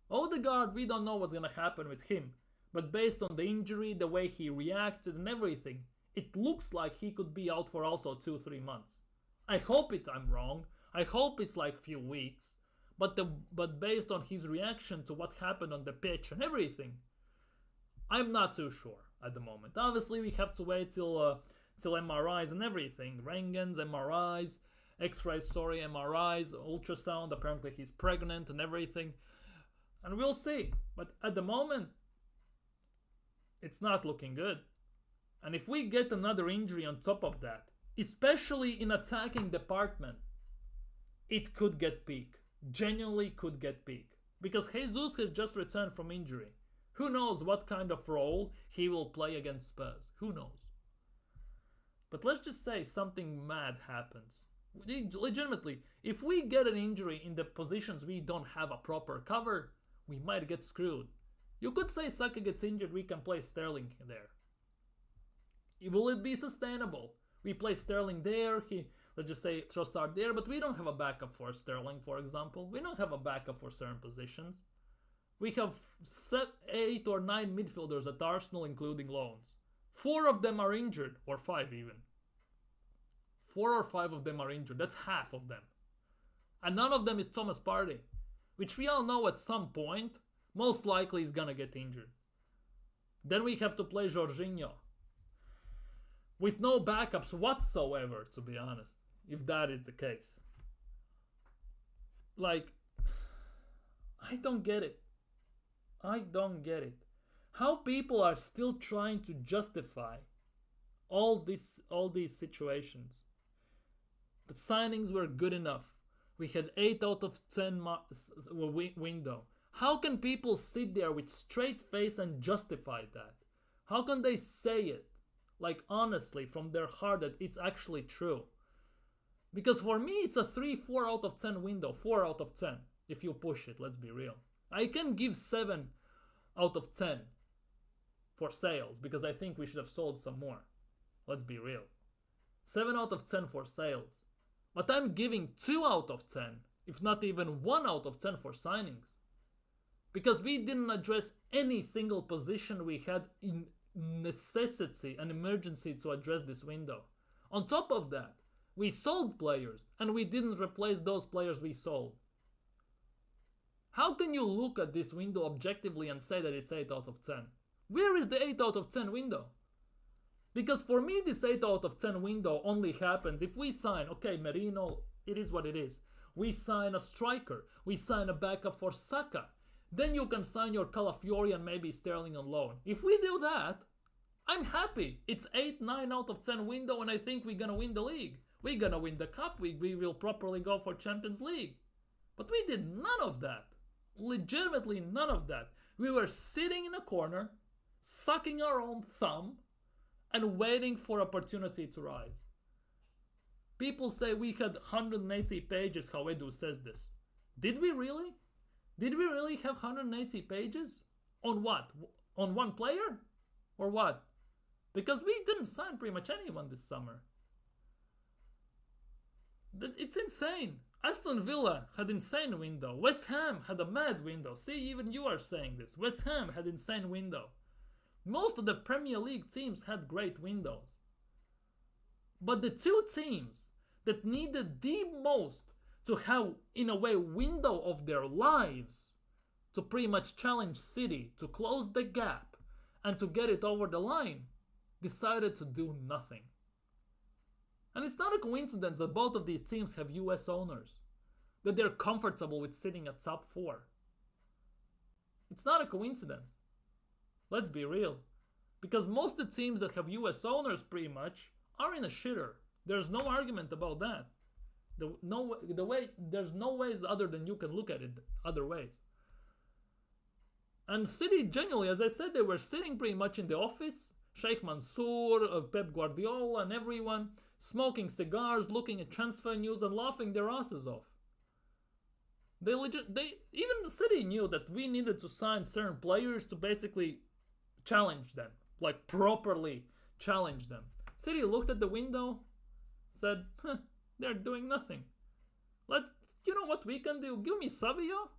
Odegaard, we don't know what's gonna happen with him, but based on the injury, the way he reacted and everything, it looks like he could be out for also 2-3 months. I hope I'm wrong. I hope it's like few weeks. But based on his reaction to what happened on the pitch and everything, I'm not too sure at the moment. Obviously, we have to wait till MRIs and everything. Rengens, MRIs, X-rays, MRIs, ultrasound. Apparently he's pregnant and everything. And we'll see. But at the moment, it's not looking good. And if we get another injury on top of that, especially in attacking department, it could get peak. Genuinely could get peak. Because Jesus has just returned from injury. Who knows what kind of role he will play against Spurs? Who knows? But let's just say something mad happens. Legitimately, if we get an injury in the positions we don't have a proper cover, we might get screwed. You could say Saka gets injured, we can play Sterling there. Will it be sustainable? We play Sterling there, let's just say Trossard there, but we don't have a backup for Sterling, for example. We don't have a backup for certain positions. We have 8 or 9 midfielders at Arsenal, including loans. 4 of them are injured, or 5 even. 4 or 5 of them are injured. That's half of them. And none of them is Thomas Partey, which we all know at some point, most likely is gonna get injured. Then we have to play Jorginho. With no backups whatsoever, to be honest, if that is the case. Like, I don't get it. How people are still trying to justify all these situations. The signings were good enough. We had 8 out of 10 window. How can people sit there with straight face and justify that? How can they say it, like honestly, from their heart that it's actually true? Because for me, it's a 3-4 out of 10 window, 4 out of 10, if you push it, let's be real. I can give 7 out of 10 for sales, because I think we should have sold some more. Let's be real. 7 out of 10 for sales. But I'm giving 2 out of 10, if not even 1 out of 10 for signings. Because we didn't address any single position we had in necessity and emergency to address this window. On top of that, we sold players, and we didn't replace those players we sold. How can you look at this window objectively and say that it's 8 out of 10? Where is the 8 out of 10 window? Because for me, this 8 out of 10 window only happens if we sign, okay, Merino, it is what it is. We sign a striker. We sign a backup for Saka. Then you can sign your Calafiori and maybe Sterling on loan. If we do that, I'm happy. It's 8, 9 out of 10 window, and I think we're going to win the league. We're going to win the cup. We will properly go for Champions League. But we did none of that. Legitimately none of that. We were sitting in a corner, sucking our own thumb, and waiting for opportunity to rise. People say we had 180 pages, how Edu says this. Did we really? Did we really have 180 pages? On what? On one player? Or what? Because we didn't sign pretty much anyone this summer. It's insane. Aston Villa had insane window. West Ham had a mad window. See, even you are saying this. West Ham had insane window. Most of the Premier League teams had great windows. But the two teams that needed the most to have, in a way, window of their lives to pretty much challenge City, to close the gap, and to get it over the line, decided to do nothing. And it's not a coincidence that both of these teams have US owners, that they're comfortable with sitting at top 4. It's not a coincidence. Let's be real. Because most of the teams that have US owners pretty much are in a shitter. There's no argument about that. There's no ways other than you can look at it other ways. And City, genuinely, as I said, they were sitting pretty much in the office. Sheikh Mansour, Pep Guardiola, and everyone smoking cigars, looking at transfer news, and laughing their asses off. Even the City knew that we needed to sign certain players to basically challenge them, like properly challenge them. City looked at the window, said, they're doing nothing. You know what we can do? Give me Savio,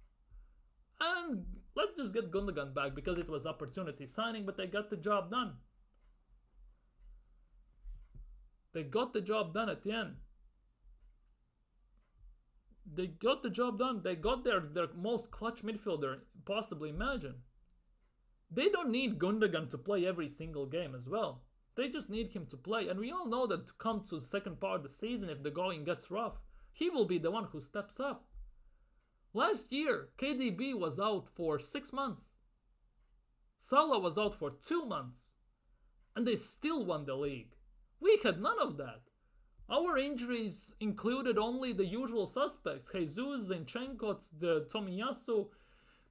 and let's just get Gundogan back because it was opportunity signing, but they got the job done. They got the job done at the end. They got the job done. They got their most clutch midfielder possibly imagine. They don't need Gundogan to play every single game as well. They just need him to play. And we all know that to come to the second part of the season, if the going gets rough, he will be the one who steps up. Last year, KDB was out for 6 months. Salah was out for 2 months. And they still won the league. We had none of that. Our injuries included only the usual suspects. Jesus, Zinchenko, the Tomiyasu,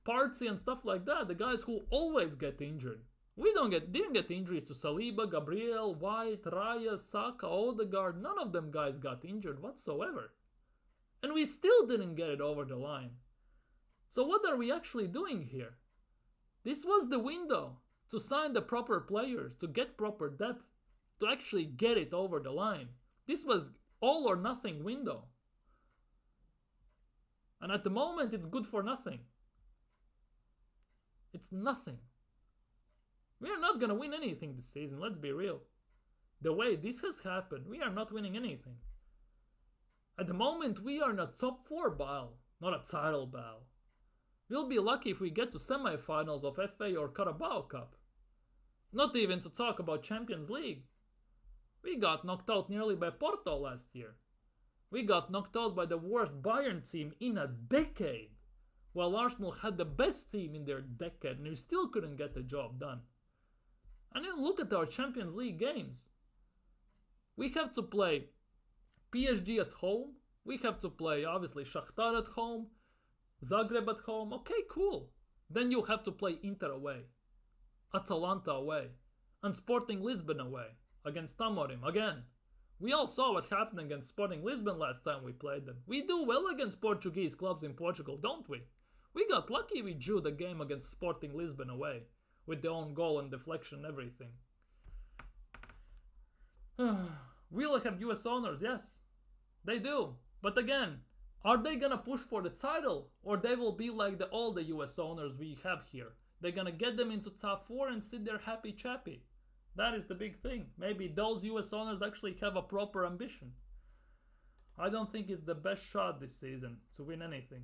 Partey and stuff like that. The guys who always get injured. We didn't get injuries to Saliba, Gabriel, White, Raya, Saka, Odegaard. None of them guys got injured whatsoever. And we still didn't get it over the line. So what are we actually doing here? This was the window to sign the proper players, to get proper depth, to actually get it over the line. This was all or nothing window. And at the moment, it's good for nothing. It's nothing. We are not going to win anything this season, let's be real. The way this has happened, we are not winning anything. At the moment, we are in a top 4 battle, not a title battle. We'll be lucky if we get to semi-finals of FA or Carabao Cup. Not even to talk about Champions League. We got knocked out nearly by Porto last year. We got knocked out by the worst Bayern team in a decade, while Arsenal had the best team in their decade and we still couldn't get the job done. And then look at our Champions League games. We have to play PSG at home. We have to play, obviously, Shakhtar at home, Zagreb at home. Okay, cool. Then you have to play Inter away, Atalanta away, and Sporting Lisbon away. Against Amorim, again. We all saw what happened against Sporting Lisbon last time we played them. We do well against Portuguese clubs in Portugal, don't we? We got lucky we drew the game against Sporting Lisbon away, with their own goal and deflection and everything. We'll have US owners, yes. They do. But again, are they gonna push for the title? Or they will be like all the US owners we have here? They're gonna get them into top 4 and sit there happy chappy. That is the big thing. Maybe those US owners actually have a proper ambition. I don't think it's the best shot this season to win anything.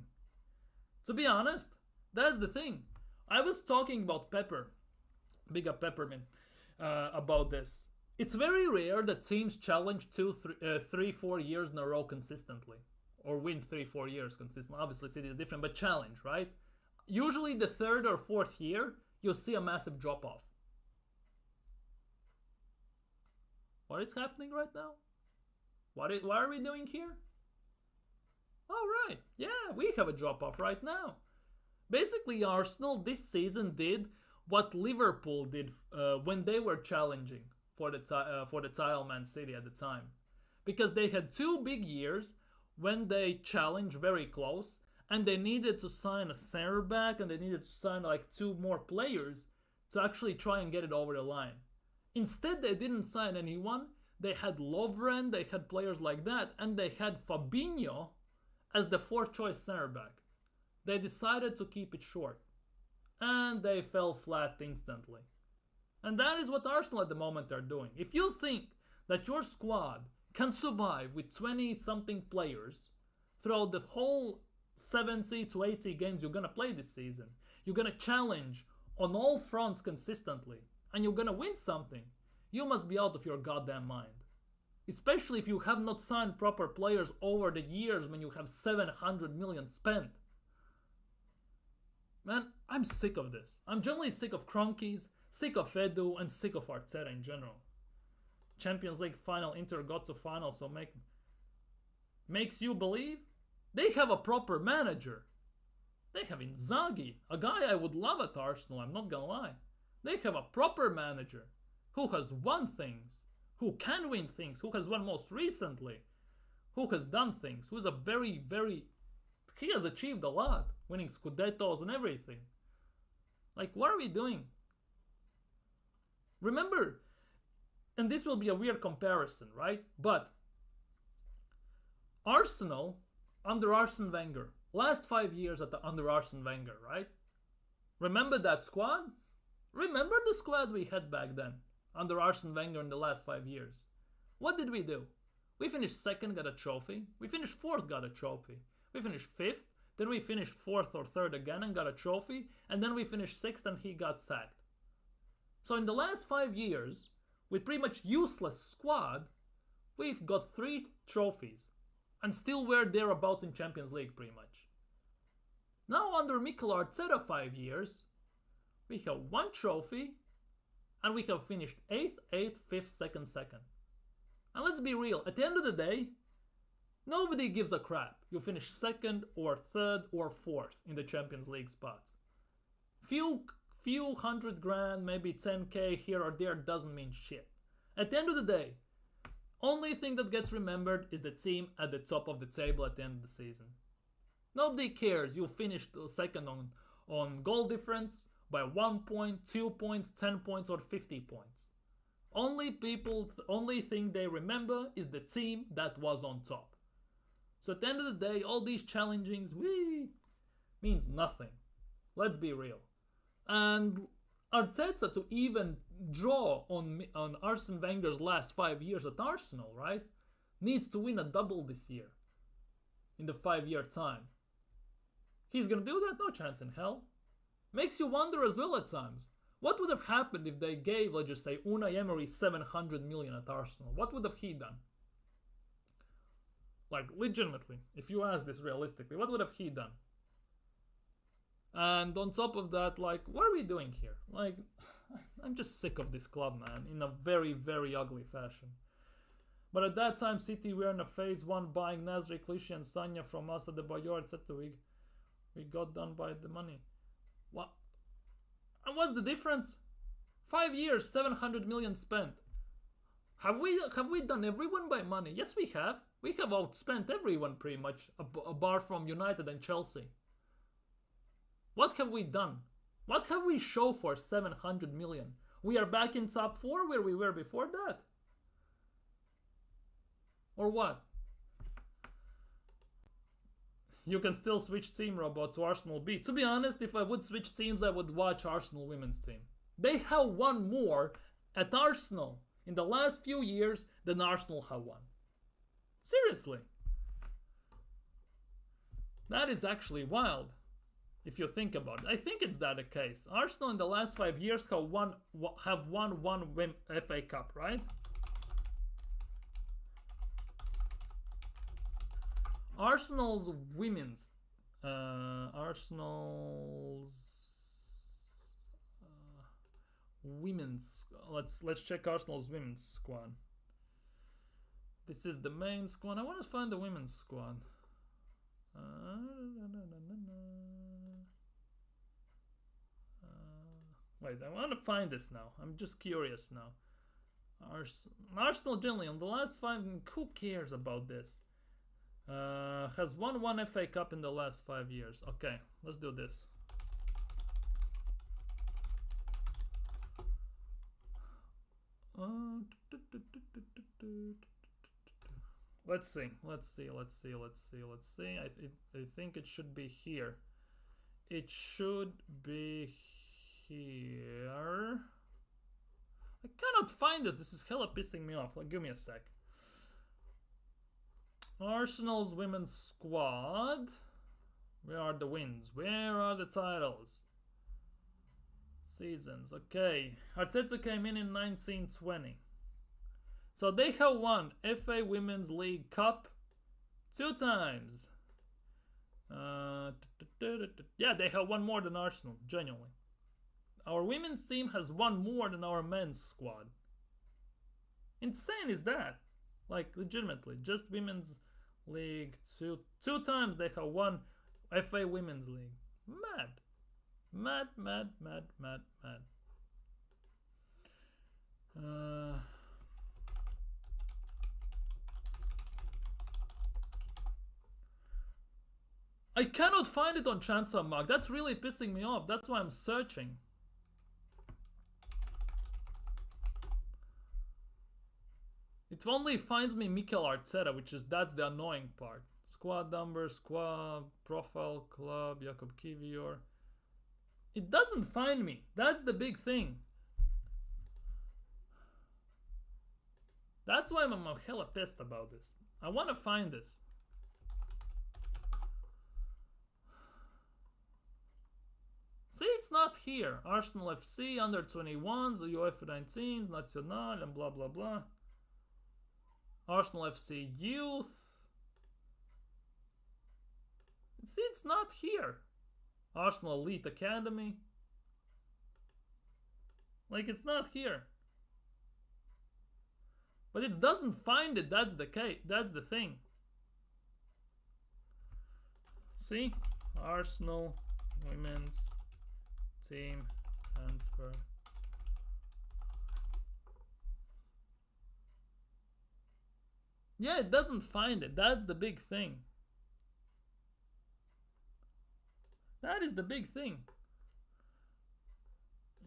To be honest, that's the thing. I was talking about Pepper, big up Peppermint, about this. It's very rare that teams challenge 3, 4 years in a row consistently. Or win 3, 4 years consistently. Obviously City is different, but challenge, right? Usually the 3rd or 4th year, you'll see a massive drop-off. What is happening right now? What are we doing here? Oh, right. Yeah, we have a drop-off right now. Basically, Arsenal this season did what Liverpool did when they were challenging for the title Man City at the time. because they had 2 big years when they challenged very close, and they needed to sign a center back, and they needed to sign like 2 more players to actually try and get it over the line. Instead, they didn't sign anyone. They had Lovren, they had players like that, and they had Fabinho as the 4th choice center back. They decided to keep it short, and they fell flat instantly. And that is what Arsenal at the moment are doing. If you think that your squad can survive with 20-something players throughout the whole 70 to 80 games you're going to play this season, you're going to challenge on all fronts consistently, and you're going to win something, you must be out of your goddamn mind. Especially if you have not signed proper players over the years when you have 700 million spent. Man, I'm sick of this. I'm generally sick of Kroenkes, sick of Edu, and sick of Arteta in general. Champions League final, Inter got to final, so makes you believe? They have a proper manager. They have Inzaghi, a guy I would love at Arsenal, I'm not gonna lie. They have a proper manager who has won things, who can win things, who has won most recently, who has done things, who is a very, he has achieved a lot, winning Scudettos and everything. Like, what are we doing? Remember, and this will be a weird comparison, right? But Arsenal, under Arsene Wenger, last 5 years under Arsene Wenger, right? Remember that squad? Remember the squad we had back then, under Arsene Wenger in the last 5 years? What did we do? We finished 2nd, got a trophy. We finished 4th, got a trophy. We finished 5th, then we finished 4th or 3rd again and got a trophy, and then we finished 6th and he got sacked. So in the last 5 years, with pretty much useless squad, we've got 3 trophies, and still we're thereabouts in Champions League pretty much. Now under Mikel Arteta 5 years, we have 1 trophy, and we have finished 8th, 8th, 5th, 2nd, 2nd. And let's be real, at the end of the day, nobody gives a crap. You finish 2nd or 3rd or 4th in the Champions League spots. Few $100,000, maybe 10k here or there doesn't mean shit. At the end of the day, only thing that gets remembered is the team at the top of the table at the end of the season. Nobody cares you finished 2nd on goal difference by 1 point, 2 points, 10 points or 50 points. Only thing they remember is the team that was on top. So at the end of the day, all these challengings, means nothing. Let's be real. And Arteta, to even draw on Arsene Wenger's last 5 years at Arsenal, right, needs to win a double this year in the 5-year time. He's gonna do that? No chance in hell. Makes you wonder as well at times. What would have happened if they gave, let's just say, Unai Emery 700 million at Arsenal? What would have he done? Like, legitimately, if you ask this realistically, what would have he done? And on top of that, like, what are we doing here? Like, I'm just sick of this club, man, in a very, very ugly fashion. But at that time, City were in a phase 1 buying Nasri, Clichy and Sanya from us at the Bayor, etc. We got done by the money. What? And what's the difference? 5 years, 700 million spent. Have we done everyone by money? Yes, we have. We have outspent everyone pretty much, apart from United and Chelsea. What have we done? What have we shown for 700 million? We are back in top 4 where we were before that. Or what? You can still switch team, Robot, to Arsenal B. To be honest, if I would switch teams, I would watch Arsenal women's team. They have won more at Arsenal in the last few years than Arsenal have won. Seriously. That is actually wild, if you think about it. I think it's that the case. Arsenal in the last 5 years have won one FA Cup, right? Arsenal's women's women's, let's check Arsenal's women's squad. This is the main squad. I want to find the women's squad. Wait, I want to find this now. I'm just curious now. Arsenal generally on the last 5. Who cares about this? Has won 1 FA Cup in the last 5 years. Okay, let's do this. Let's see. I think it should be here. It should be here. I cannot find this. This is hella pissing me off. Like, give me a sec. Arsenal's women's squad. Where are the wins? Where are the titles? Seasons. Okay. Arteta came in 1920. So they have won FA Women's League Cup 2 times. Yeah, they have won more than Arsenal, genuinely. Our women's team has won more than our men's squad. Insane is that? Like, legitimately, just Women's League 2 times they have won FA Women's League. Mad. I cannot find it on Transfermarkt. That's really pissing me off. That's why I'm searching. It only finds me Mikel Arteta, that's the annoying part. Squad number, squad, profile, club, Jakob Kivior. It doesn't find me. That's the big thing. That's why I'm hella pissed about this. I want to find this. See, it's not here. Arsenal FC, under 21s, UEFA 19s, Nacional, and blah blah blah. Arsenal FC Youth. See, it's not here. Arsenal Elite Academy. Like, it's not here. But it doesn't find it. That's the case. That's the thing. See? Arsenal Women's Team Transfer. Yeah, it doesn't find it. That's the big thing. That is the big thing.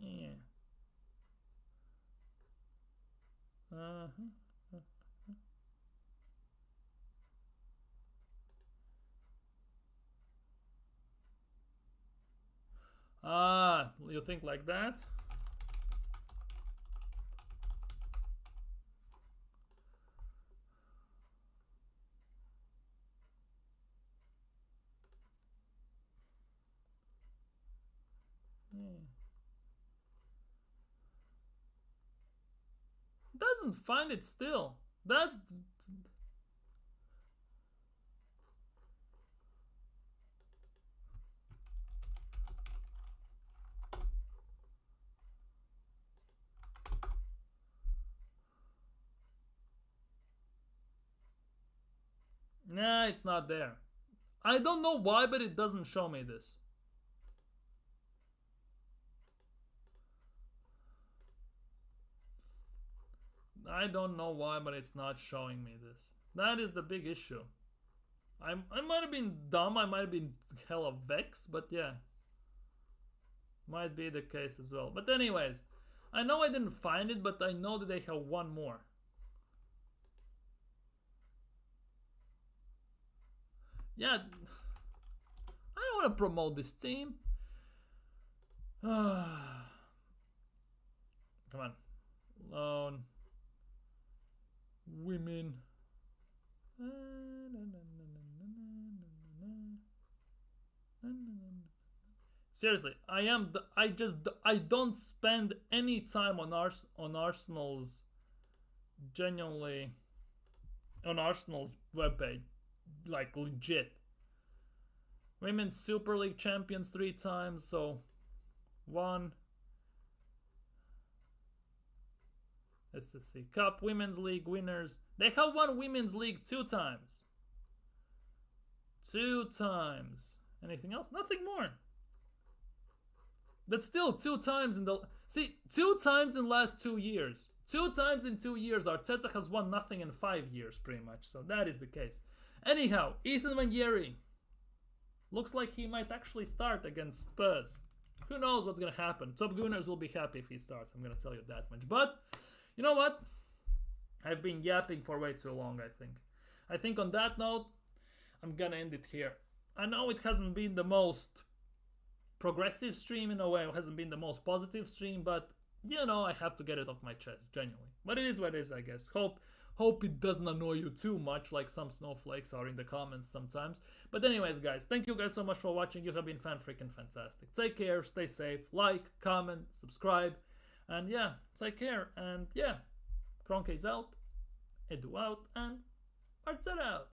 Yeah. You think like that? Doesn't find it still. That's... Nah, it's not there. I don't know why, but it doesn't show me this. I don't know why, but it's not showing me this. That is the big issue. I might have been dumb, I might have been hella vexed, but yeah. Might be the case as well. But anyways, I know I didn't find it, but I know that they have one more. Yeah, I don't want to promote this team. Come on. Loan. Women. Seriously, I don't spend any time on Arsenal's genuinely on Arsenal's webpage, like legit. Women's Super League champions 3 times, so 1. SSC Cup, Women's League winners. They have won Women's League 2 times. 2 times. Anything else? Nothing more. That's still 2 times in the... See, 2 times in the last 2 years. 2 times in 2 years. Arteta has won nothing in 5 years, pretty much. So that is the case. Anyhow, Nwaneri looks like he might actually start against Spurs. Who knows what's going to happen? Top Gunners will be happy if he starts. I'm going to tell you that much. But, you know what? I've been yapping for way too long, I think. I think on that note, I'm going to end it here. I know it hasn't been the most progressive stream in a way. It hasn't been the most positive stream. But, you know, I have to get it off my chest, genuinely. But it is what it is, I guess. Hope it doesn't annoy you too much like some snowflakes are in the comments sometimes. But anyways, guys, thank you guys so much for watching. You have been freaking fantastic. Take care, stay safe, like, comment, subscribe. And yeah, take care. And yeah, Kroenke's out, Edu out, and Arteta out.